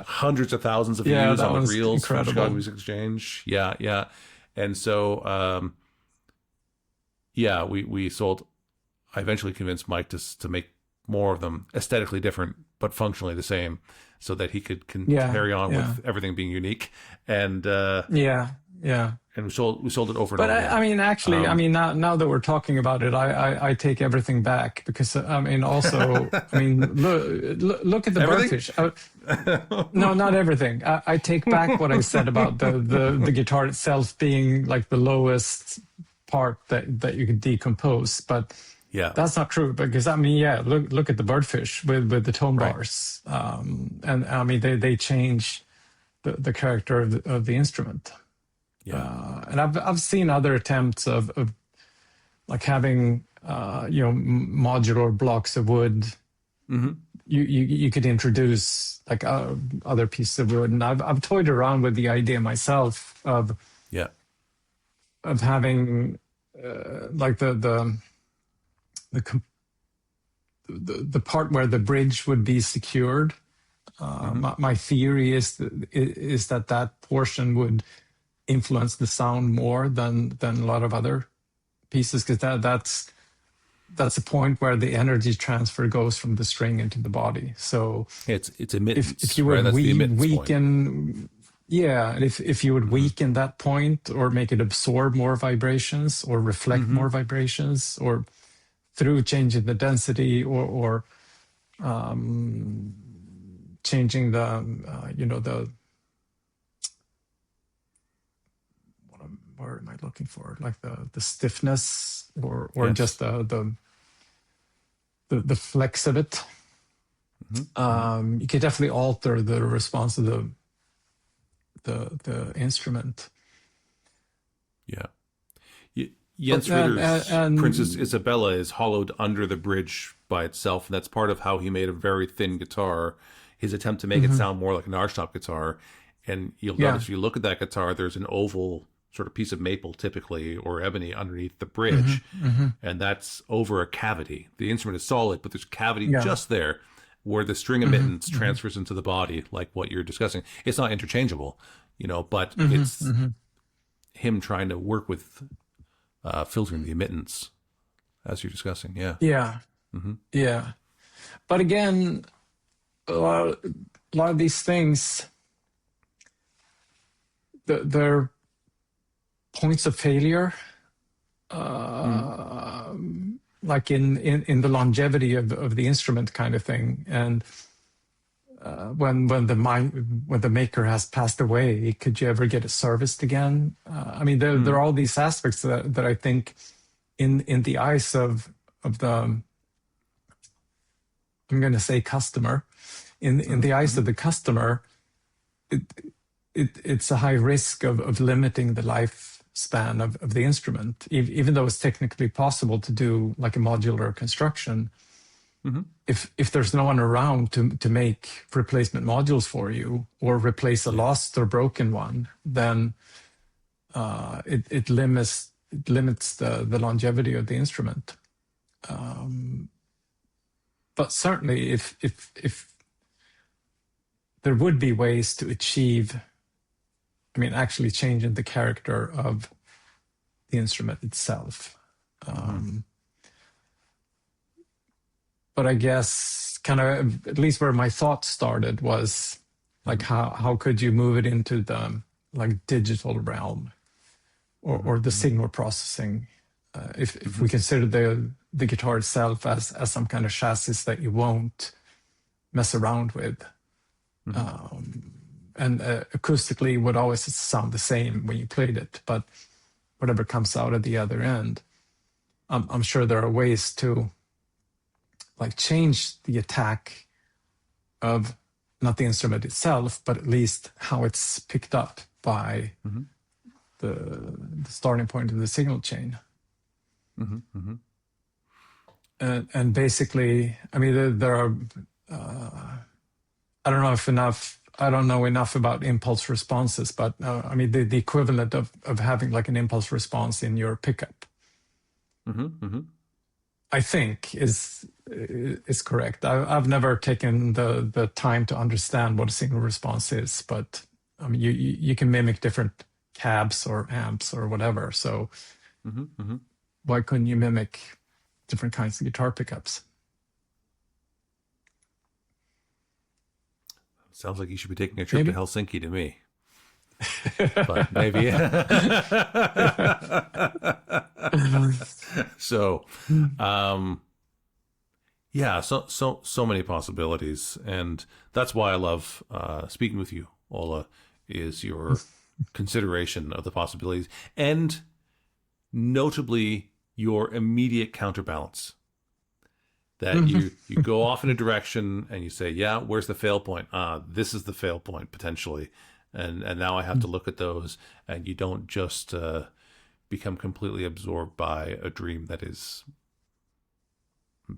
Hundreds of thousands of views on Reels from Chicago Music Exchange. And so, we sold. I eventually convinced Mike to make more of them, aesthetically different, but functionally the same, so that he could carry on with everything being unique. And and we sold it over and over.
But I mean, actually, now that we're talking about it, I take everything back, because I mean, also, I mean, look at the birdfish. No, not everything. I take back what I said about the guitar itself being like the lowest part that you could decompose, but that's not true, because I mean, look at the birdfish with the tone bars, and I mean they change the character of the instrument. And I've seen other attempts of like having modular blocks of wood. You could introduce like other pieces of wood, and I've toyed around with the idea myself of having like the part where the bridge would be secured. My theory is that portion would influence the sound more than a lot of other pieces, because that's a point where the energy transfer goes from the string into the body. So
it's emittance.
If you would weaken, if you would weaken that point, or make it absorb more vibrations or reflect more vibrations, or through changing the density or changing the word am I looking for? Like the stiffness or
Yes.
just the flex of it. You can definitely alter the response of the instrument.
Yeah. Jens Ritter's
and
Princess Isabella is hollowed under the bridge by itself, and that's part of how he made a very thin guitar, his attempt to make it sound more like an archtop guitar. And you'll notice if you look at that guitar, there's an oval sort of piece of maple typically, or ebony underneath the bridge, and that's over a cavity. The instrument is solid, but there's a cavity just there where the string emittance transfers into the body, like what you're discussing. It's not interchangeable, but it's him trying to work with filtering the emittance as you're discussing. Yeah.
But again, a lot of these things, they're points of failure, like in the longevity of the instrument kind of thing. And when the maker has passed away, could you ever get it serviced again? I mean, there are all these aspects that I think in the eyes of the, I'm going to say customer, in the eyes of the customer, it's a high risk of limiting the lifespan of the instrument, even though it's technically possible to do like a modular construction. If there's no one around to make replacement modules for you or replace a lost or broken one, then it limits the longevity of the instrument. But certainly, if there would be ways to achieve, actually changing the character of the instrument itself. But I guess kind of at least where my thoughts started was like how could you move it into the like digital realm or the signal processing, if we consider the guitar itself as some kind of chassis that you won't mess around with. And acoustically would always sound the same when you played it, but whatever comes out at the other end, I'm sure there are ways to like change the attack of not the instrument itself, but at least how it's picked up by the starting point of the signal chain. And basically, there are, I don't know enough about impulse responses, but the equivalent of having like an impulse response in your pickup, I think is correct. I've never taken the time to understand what a signal response is, but you can mimic different cabs or amps or whatever. So why couldn't you mimic different kinds of guitar pickups?
Sounds like you should be taking a trip to Helsinki to me. But maybe. So, so many possibilities, and that's why I love speaking with you, Ola. Is your consideration of the possibilities, and notably your immediate counterbalance. That you go off in a direction and you say, yeah, where's the fail point? This is the fail point potentially. And now I have to look at those, and you don't just become completely absorbed by a dream that is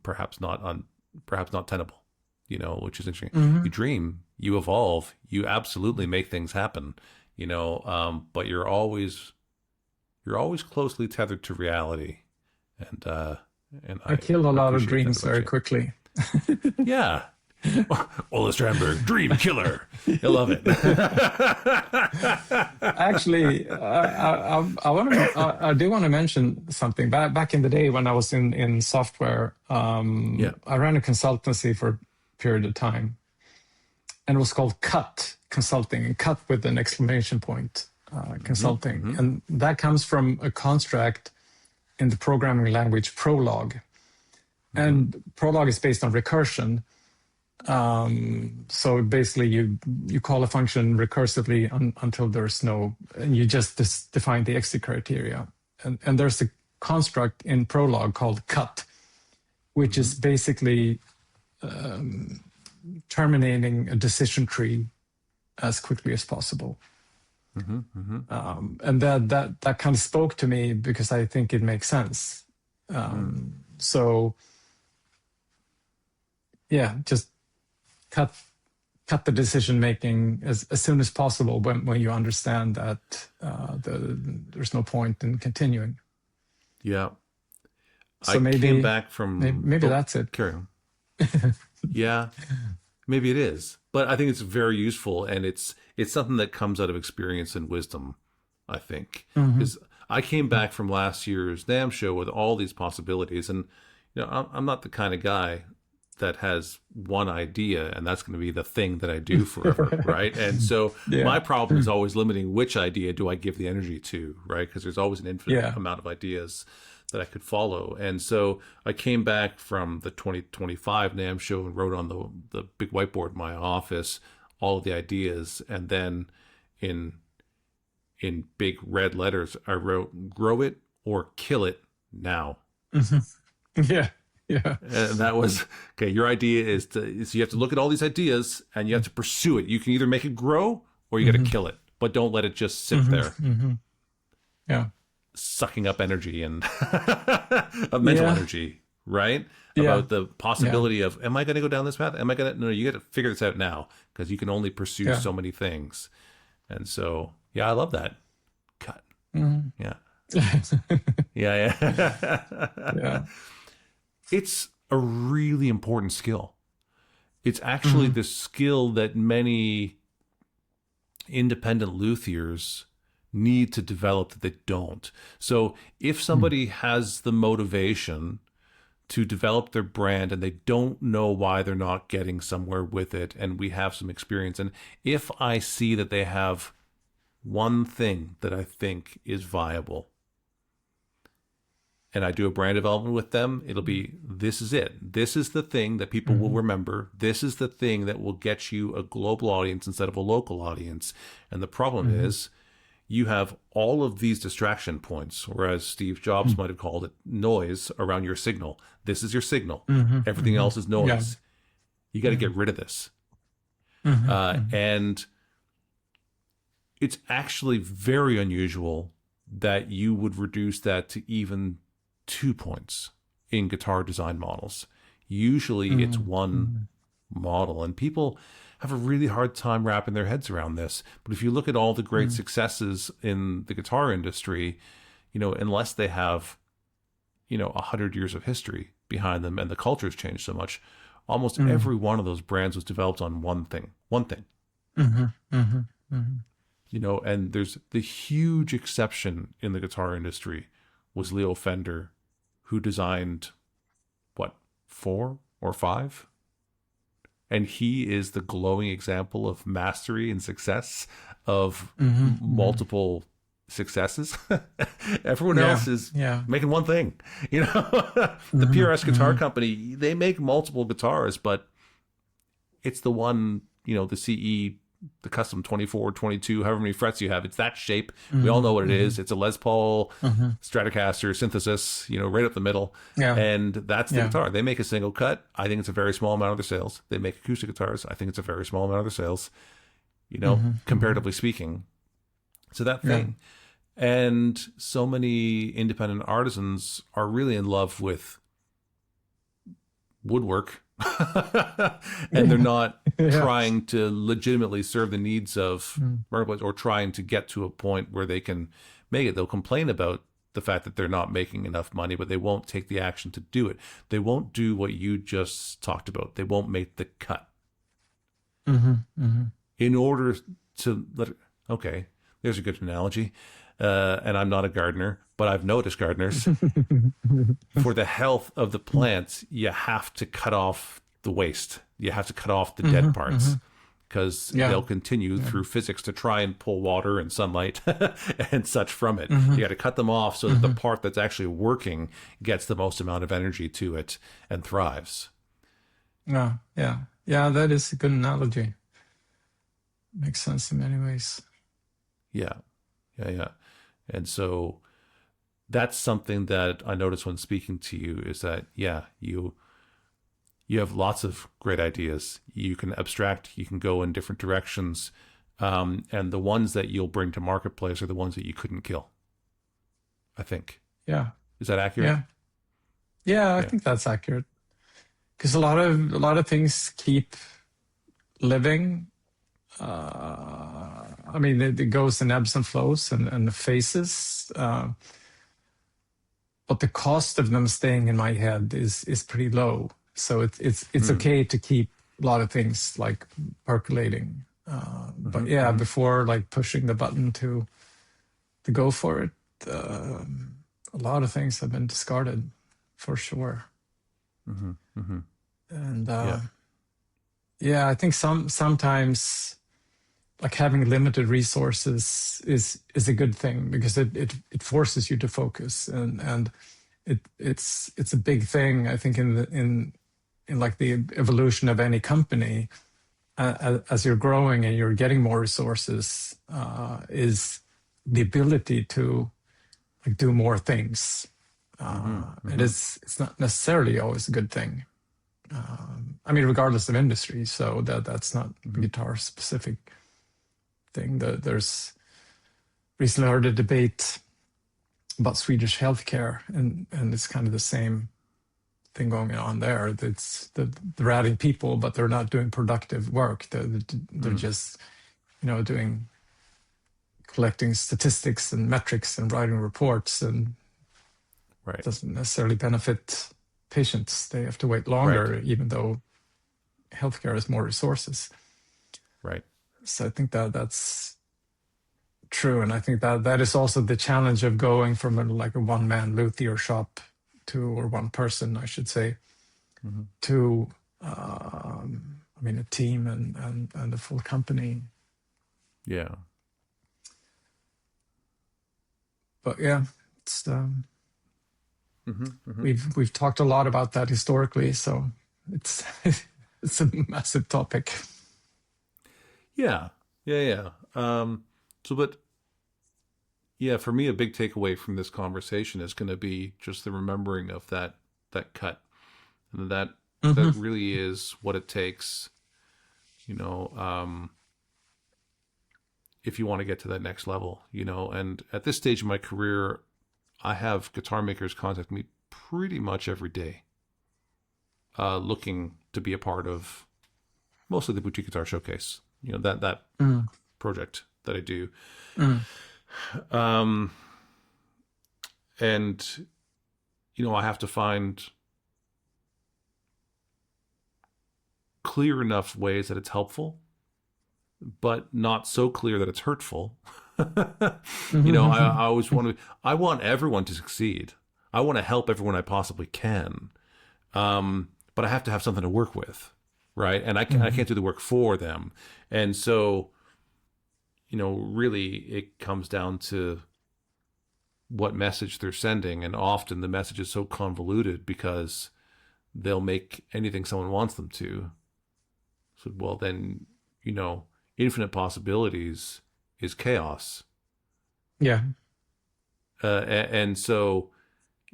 perhaps not tenable, which is interesting. You dream, you evolve, you absolutely make things happen, but you're always closely tethered to reality. And I kill
a lot of dreams very quickly.
Yeah. Ola Strandberg, dream killer. I love it. Actually,
I do want to mention something. Back in the day when I was in software, I ran a consultancy for a period of time, and it was called CUT Consulting, and CUT with an exclamation point, consulting, and that comes from a construct in the programming language Prolog, and Prolog is based on recursion. So basically, you call a function recursively until there's no, and you just define the exit criteria. And there's a construct in Prolog called cut, which is basically terminating a decision tree as quickly as possible. And that kind of spoke to me because I think it makes sense. So yeah, just cut the decision making as soon as possible when you understand that there's no point in continuing.
Yeah.
So maybe
came back from
maybe that's it.
Carry on. Yeah, maybe it is, but I think it's very useful, and it's something that comes out of experience and wisdom. I think because I came back from last year's NAMM show with all these possibilities, and I'm not the kind of guy that has one idea and that's going to be the thing that I do forever, right? And so my problem is always limiting which idea do I give the energy to, right? Because there's always an infinite amount of ideas that I could follow. And so I came back from the 2025 NAMM show and wrote on the big whiteboard in my office all of the ideas, and then in big red letters I wrote, grow it or kill it now.
Yeah.
And that was, okay, your idea is you have to look at all these ideas and you have to pursue it. You can either make it grow or you got to kill it, but don't let it just sit there.
Yeah.
Sucking up energy and of mental energy, right? About the possibility of, am I going to go down this path? Am I going to, no, you got to figure this out now because you can only pursue so many things. And so, yeah, I love that. Cut. Yeah. Yeah. It's a really important skill. It's actually the skill that many independent luthiers need to develop that they don't. So if somebody has the motivation to develop their brand and they don't know why they're not getting somewhere with it, and we have some experience, and if I see that they have one thing that I think is viable, and I do a brand development with them, it'll be, this is it. This is the thing that people will remember. This is the thing that will get you a global audience instead of a local audience. And the problem is you have all of these distraction points, or as Steve Jobs might have called it, noise around your signal. This is your signal. Everything else is noise. Yeah. You got to get rid of this. And it's actually very unusual that you would reduce that to even 2 points in guitar design models. Usually it's one model, and people have a really hard time wrapping their heads around this. But if you look at all the great successes in the guitar industry, unless they have, 100 years of history behind them and the culture's changed so much, almost every one of those brands was developed on one thing. And there's the huge exception in the guitar industry was Leo Fender, who designed, 4 or 5? And he is the glowing example of mastery and success of multiple successes. Everyone else is making one thing. The PRS Guitar Company, they make multiple guitars, but it's the one, the CE, the custom 24, 22, however many frets you have, it's that shape. We all know what it is. It's a Les Paul Stratocaster synthesis, right up the middle. And that's the guitar. They make a single cut. I think it's a very small amount of their sales. They make acoustic guitars. I think it's a very small amount of their sales, comparatively speaking. So that thing. And so many independent artisans are really in love with woodwork. And they're not trying to legitimately serve the needs of marketplace or trying to get to a point where they can make it. They'll complain about the fact that they're not making enough money, but they won't take the action to do it. They won't do what you just talked about. They won't make the cut. In order to okay, there's a good analogy. And I'm not a gardener, but I've noticed gardeners. For the health of the plants, you have to cut off the waste. You have to cut off the dead parts because they'll continue through physics to try and pull water and sunlight and such from it. You got to cut them off so that the part that's actually working gets the most amount of energy to it and thrives.
Yeah, that is a good analogy. Makes sense in many ways.
Yeah. And so that's something that I notice when speaking to you is that, yeah, you have lots of great ideas. You can abstract, you can go in different directions. And the ones that you'll bring to marketplace are the ones that you couldn't kill, I think.
Yeah.
Is that accurate?
Yeah, I think that's accurate. Because a lot of things keep living. I mean, it goes in ebbs and flows and the phases. But the cost of them staying in my head is pretty low. So it's okay to keep a lot of things like percolating. But yeah, before like pushing the button to go for it, a lot of things have been discarded for sure. And yeah, I think sometimes like having limited resources is a good thing because it forces you to focus, and it's a big thing, I think, in like the evolution of any company. As you're growing and you're getting more resources, is the ability to like do more things. It's not necessarily always a good thing. I mean, regardless of industry. So that's not a guitar specific thing. There's recently heard a debate about Swedish healthcare, and it's kind of the same thing going on there. It's they're adding people, but they're not doing productive work. They're just, collecting statistics and metrics and writing reports, and it doesn't necessarily benefit patients. They have to wait longer, even though healthcare has more resources.
Right.
So I think that's true, and I think that is also the challenge of going from a one-man luthier shop or one person, I should say, to a team and a full company.
Yeah.
But yeah, it's we've talked a lot about that historically, so it's it's a massive topic.
Yeah. For me, a big takeaway from this conversation is going to be just the remembering of that cut, and that really is what it takes, if you want to get to that next level, and at this stage of my career, I have guitar makers contact me pretty much every day, looking to be a part of mostly the Boutique Guitar Showcase, that project that I do. And, I have to find clear enough ways that it's helpful, but not so clear that it's hurtful. I always I want everyone to succeed. I want to help everyone I possibly can. But I have to have something to work with, right? And I can't do the work for them. And so, really it comes down to what message they're sending. And often the message is so convoluted because they'll make anything someone wants them to. So, well, then, infinite possibilities is chaos.
Yeah.
And so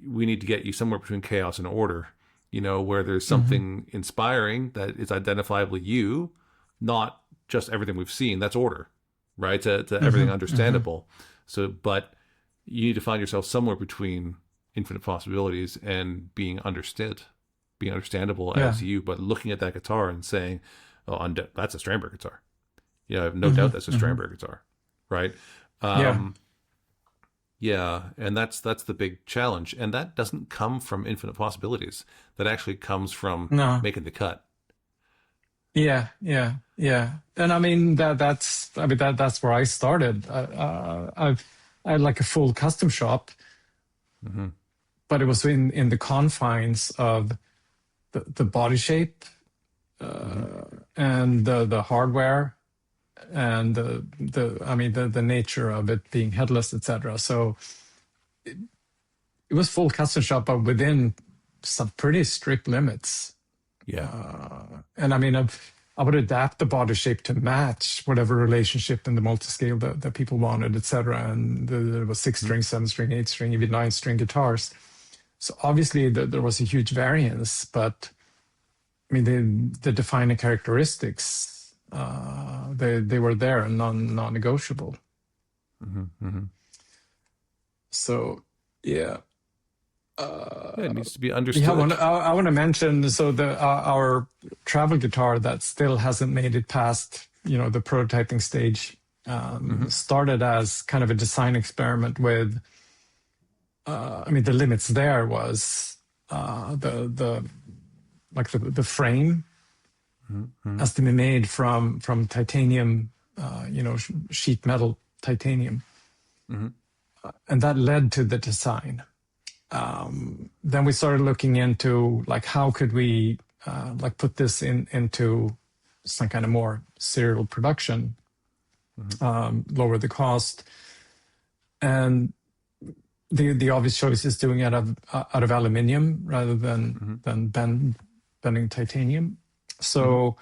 we need to get you somewhere between chaos and order, where there's something inspiring that is identifiably you, not just everything we've seen. That's order, right? To everything understandable. So, but you need to find yourself somewhere between infinite possibilities and being understandable as you, but looking at that guitar and saying, oh, that's a Strandberg guitar. I have no doubt that's a Strandberg guitar, right? Yeah, and that's the big challenge, and that doesn't come from infinite possibilities. That actually comes from making the cut.
Yeah. And that's where I started. I had like a full custom shop, but it was in the confines of the body shape and the hardware and the nature of it being headless, etc. So it was full custom shop, but within some pretty strict limits.
Yeah.
And I mean, I would adapt the body shape to match whatever relationship in the multi-scale that people wanted, etc. And there was 6-string, 7-string, 8-string, even 9-string guitars. So obviously there was a huge variance, but I mean, the defining characteristics, they were there and non-negotiable. So, yeah.
It needs to be understood.
Yeah, I want to mention, so our travel guitar that still hasn't made it past, the prototyping stage, started as kind of a design experiment with, the limits there was the frame has to be made from titanium, sheet metal titanium. And that led to the design. Then we started looking into how could we put this into some kind of more serial production, lower the cost, and the obvious choice is doing it out of aluminium rather than bending titanium. So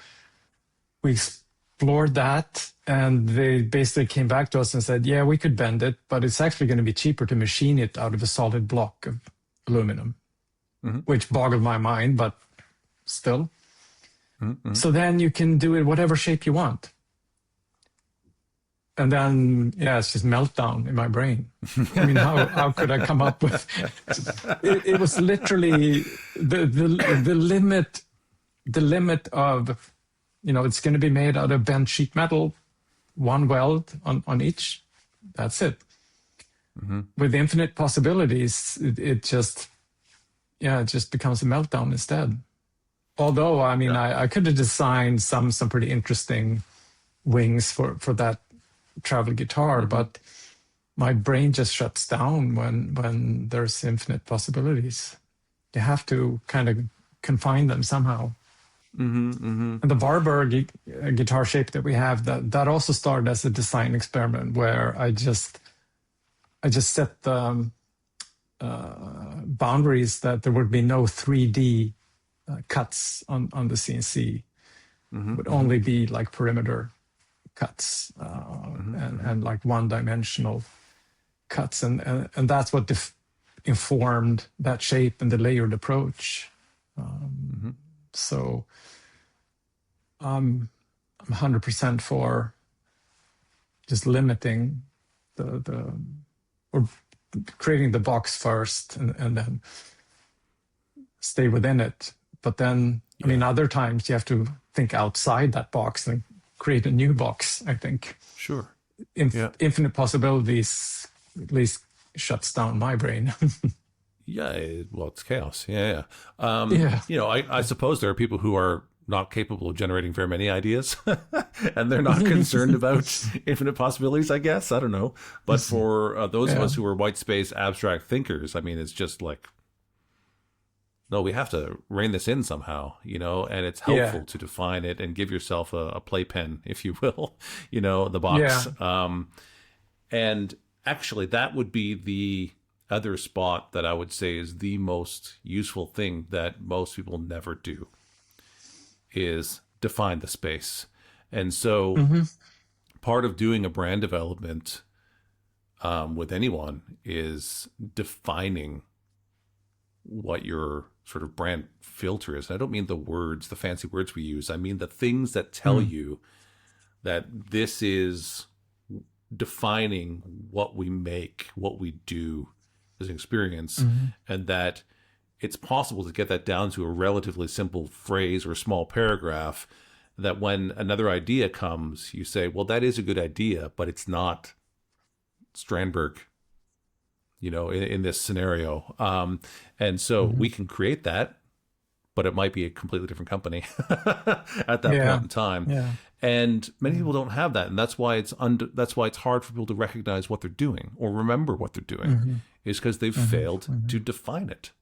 we explored that, and they basically came back to us and said, yeah, we could bend it, but it's actually going to be cheaper to machine it out of a solid block of aluminum, which boggled my mind, but still. So then you can do it whatever shape you want. And then, it's just meltdown in my brain. I mean, how could I come up with... It was literally the limit of, it's going to be made out of bent sheet metal, one weld on each. That's it. With infinite possibilities, it just becomes a meltdown instead. Although, I could have designed some pretty interesting wings for that travel guitar, but my brain just shuts down when there's infinite possibilities. You have to kind of confine them somehow. And the Barber guitar shape that we have, that also started as a design experiment where I just set the boundaries that there would be no 3D cuts on the CNC. Would only be like perimeter cuts and like one-dimensional cuts, and that's what informed that shape and the layered approach. So I'm 100% for just limiting or creating the box first and then stay within it. But then, other times you have to think outside that box and create a new box, I think.
Sure.
Infinite possibilities at least shuts down my brain.
It's chaos. I suppose there are people who are not capable of generating very many ideas and they're not concerned about infinite possibilities, I guess. I don't know. But for those of us who are white space abstract thinkers, it's just like, no, we have to rein this in somehow, and it's helpful to define it and give yourself a playpen, if you will, the box. And actually that would be the other spot that I would say is the most useful thing that most people never do, is define the space. And so part of doing a brand development with anyone is defining what your sort of brand filter is. And I don't mean the fancy words we use. I mean the things that tell you that this is defining what we make, what we do as an experience, and that it's possible to get that down to a relatively simple phrase or a small paragraph, that when another idea comes, you say, well, that is a good idea, but it's not Strandberg, in this scenario. And so we can create that, but it might be a completely different company at that point in time. And many people don't have that. And that's why it's hard for people to recognize what they're doing or remember what they're doing, is because they've failed to define it.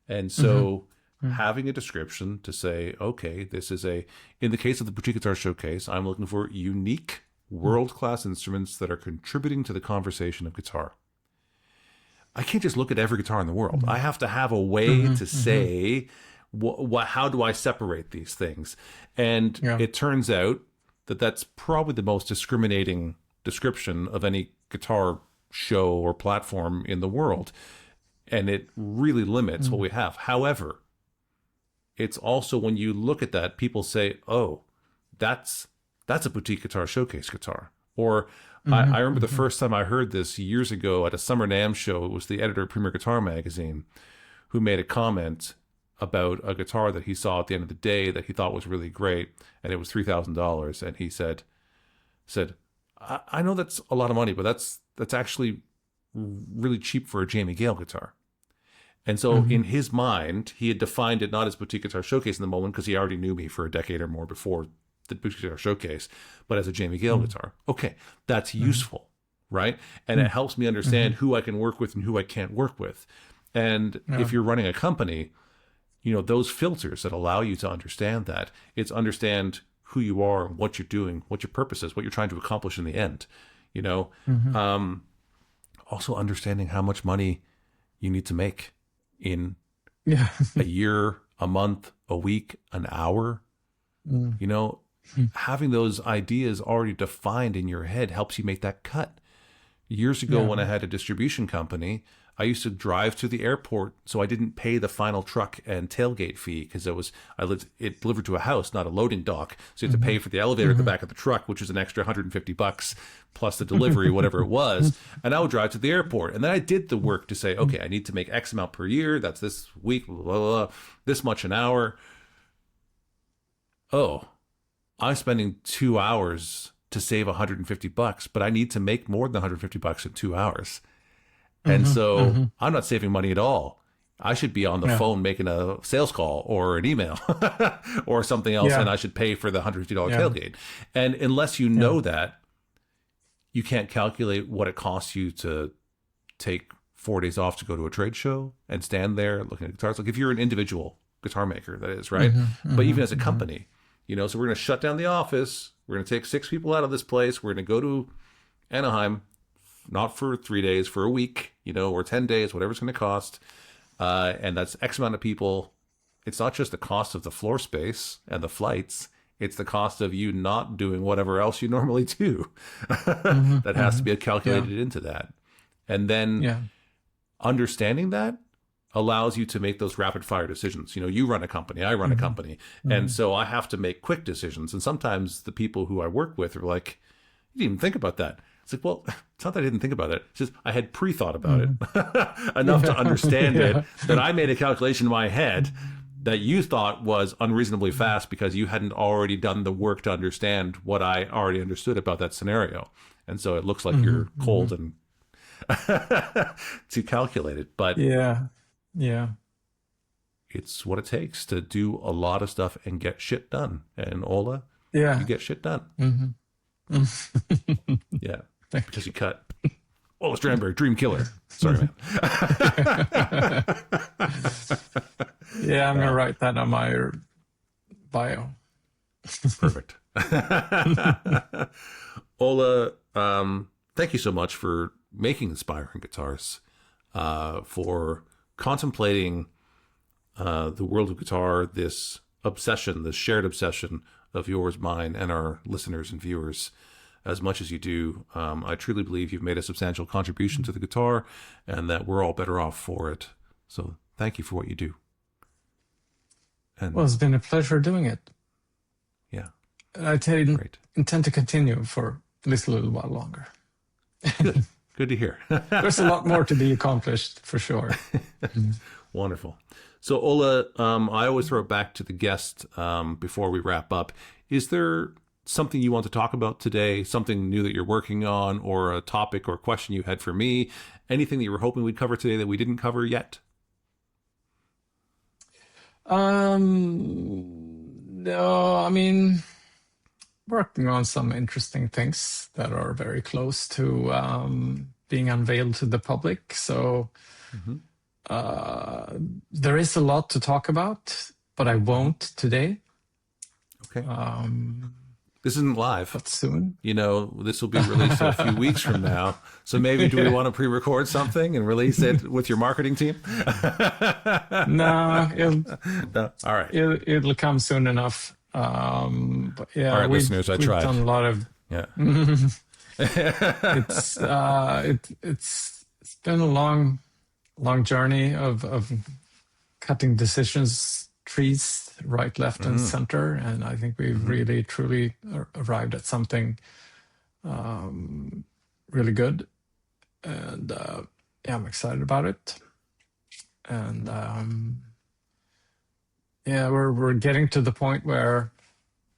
And so having a description to say, okay, this is in the case of the Boutique Guitar Showcase, I'm looking for unique world-class instruments that are contributing to the conversation of guitar. I can't just look at every guitar in the world. I have to have a way to say, how do I separate these things? And
Yeah.
it turns out that that's probably the most discriminating description of any guitar show or platform in the world. And it really limits what we have. However, it's also, when you look at that, people say, oh, that's a boutique guitar showcase guitar. Or I remember the first time I heard this years ago at a summer NAMM show. It was the editor of Premier Guitar magazine who made a comment about a guitar that he saw at the end of the day that he thought was really great, and it was $3,000. And he said, I know that's a lot of money, but that's actually really cheap for a Jamie Gale guitar. And so in his mind, he had defined it not as boutique guitar showcase in the moment, because he already knew me for a decade or more before the boutique guitar showcase, but as a Jamie Gale guitar. Okay, that's useful, right? And it helps me understand who I can work with and who I can't work with. And if you're running a company, those filters that allow you to understand that, it's understand who you are, what you're doing, what your purpose is, what you're trying to accomplish in the end, also understanding how much money you need to make in a year, a month, a week, an hour. Having those ideas already defined in your head helps you make that cut. Years ago, when I had a distribution company, I used to drive to the airport, so I didn't pay the final truck and tailgate fee, because it delivered to a house, not a loading dock. So you have to pay for the elevator at the back of the truck, which is an extra $150 plus the delivery, whatever it was. And I would drive to the airport, and then I did the work to say, okay, I need to make X amount per year. That's this week, blah, blah, blah, this much an hour. Oh, I'm spending 2 hours to save $150, but I need to make more than $150 in 2 hours. And so I'm not saving money at all. I should be on the phone making a sales call or an email or something else, and I should pay for the $150 tailgate. And unless you know that, you can't calculate what it costs you to take 4 days off to go to a trade show and stand there looking at guitars. Like if you're an individual guitar maker, that is, right? But even as a company, so we're going to shut down the office. We're going to take 6 people out of this place. We're going to go to Anaheim, not for 3 days, for a week, or 10 days, whatever it's going to cost. And that's X amount of people. It's not just the cost of the floor space and the flights. It's the cost of you not doing whatever else you normally do. That has to be calculated into that. And then understanding that allows you to make those rapid fire decisions. You run a company, I run a company. And so I have to make quick decisions. And sometimes the people who I work with are like, you didn't even think about that. It's like, well, it's not that I didn't think about it. It's just I had pre-thought about it enough to understand it, that I made a calculation in my head that you thought was unreasonably fast because you hadn't already done the work to understand what I already understood about that scenario. And so it looks like you're cold and to calculate it. But it's what it takes to do a lot of stuff and get shit done. And Ola, you get shit done. Because you cut Ola Strandberg, Dream Killer. Sorry, man.
I'm gonna write that on my bio.
Perfect. Ola, thank you so much for making Inspiring Guitars, for contemplating the world of guitar, this obsession, this shared obsession of yours, mine, and our listeners and viewers, as much as you do. I truly believe you've made a substantial contribution to the guitar, and that we're all better off for it. So thank you for what you do. And
well, it's been a pleasure doing it.
Yeah.
And I intend to continue for at least a little while longer.
Good. Good to hear.
There's a lot more to be accomplished, for sure.
Wonderful. So Ola, I always throw it back to the guest before we wrap up. Is there something you want to talk about today, something new that you're working on, or a topic or question you had for me, anything that you were hoping we'd cover today that we didn't cover yet?
No, I mean, working on some interesting things that are very close to being unveiled to the public. So there is a lot to talk about, but I won't today.
Okay. This isn't live.
But soon.
This will be released a few weeks from now. So maybe do we want to pre-record something and release it with your marketing team?
No,
all right.
It'll come soon enough. But yeah,
all right, listeners, I tried.
We've done a lot of.
Yeah.
It's been a long journey of cutting decisions trees right, left, and center, and I think we've really truly arrived at something really good, and I'm excited about it. And we're getting to the point where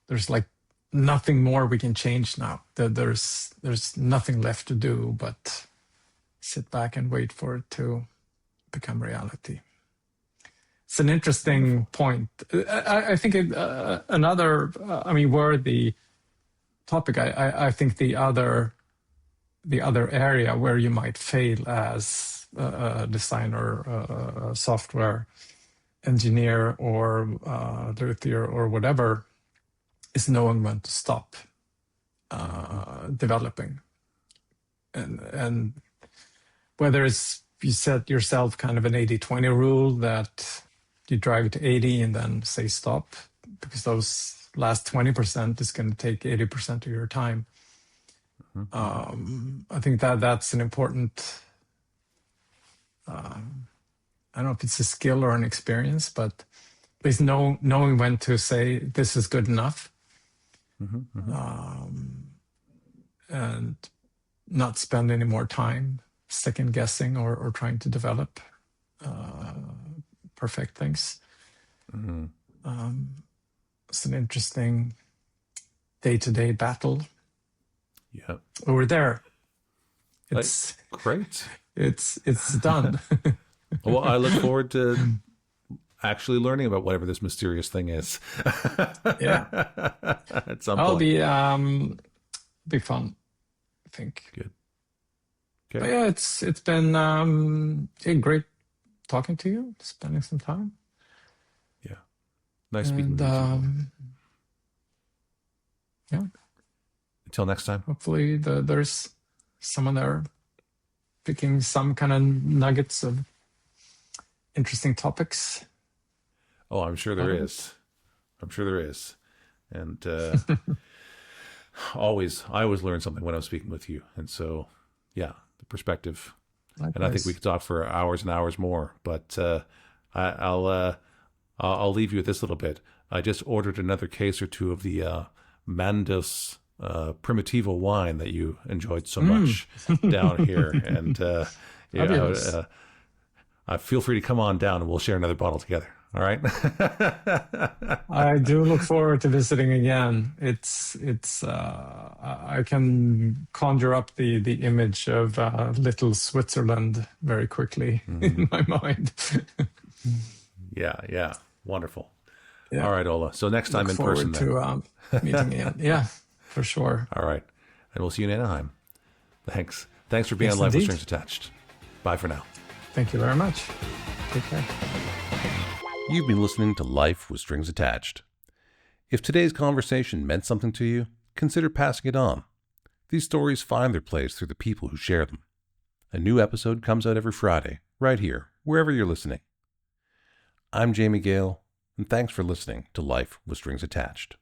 there's like nothing more we can change now. There's nothing left to do but sit back and wait for it to become reality. It's an interesting point. I think another, worthy topic. I think the other area where you might fail as a designer, a software engineer, or luthier, or whatever, is knowing when to stop developing, and whether it's you set yourself kind of an 80-20 rule that you drive it to 80 and then say stop, because those last 20% is going to take 80% of your time. I think that's an important, I don't know if it's a skill or an experience, but at least knowing when to say this is good enough, and not spend any more time second guessing or trying to develop perfect things. It's an interesting day-to-day battle.
Yeah,
we're there. It's
great.
It's done.
Well, I look forward to actually learning about whatever this mysterious thing is.
Yeah,
at some point.
Be fun, I think.
Good.
Okay. But yeah, it's been great talking to you, spending some time.
Yeah, nice speaking with you.
Yeah.
Until next time.
Hopefully there's someone there picking some kind of nuggets of interesting topics.
Oh, I'm sure there is. I'm sure there is. And I always learn something when I'm speaking with you. And so, yeah, the perspective. Likewise. And I think we could talk for hours and hours more. But I'll leave you with this little bit. I just ordered another case or two of the Mandos Primitivo wine that you enjoyed so much down here. And feel free to come on down and we'll share another bottle together. All right.
I do look forward to visiting again. It's I can conjure up the image of little Switzerland very quickly in my mind.
Yeah. Wonderful.
Yeah.
All right, Ola. So next time in person then.
To meeting again. Yeah, for sure.
All right. And we'll see you in Anaheim. Thanks for being on Life with Strings Attached. Bye for now.
Thank you very much. Take care.
You've been listening to Life with Strings Attached. If today's conversation meant something to you, consider passing it on. These stories find their place through the people who share them. A new episode comes out every Friday, right here, wherever you're listening. I'm Jamie Gale, and thanks for listening to Life with Strings Attached.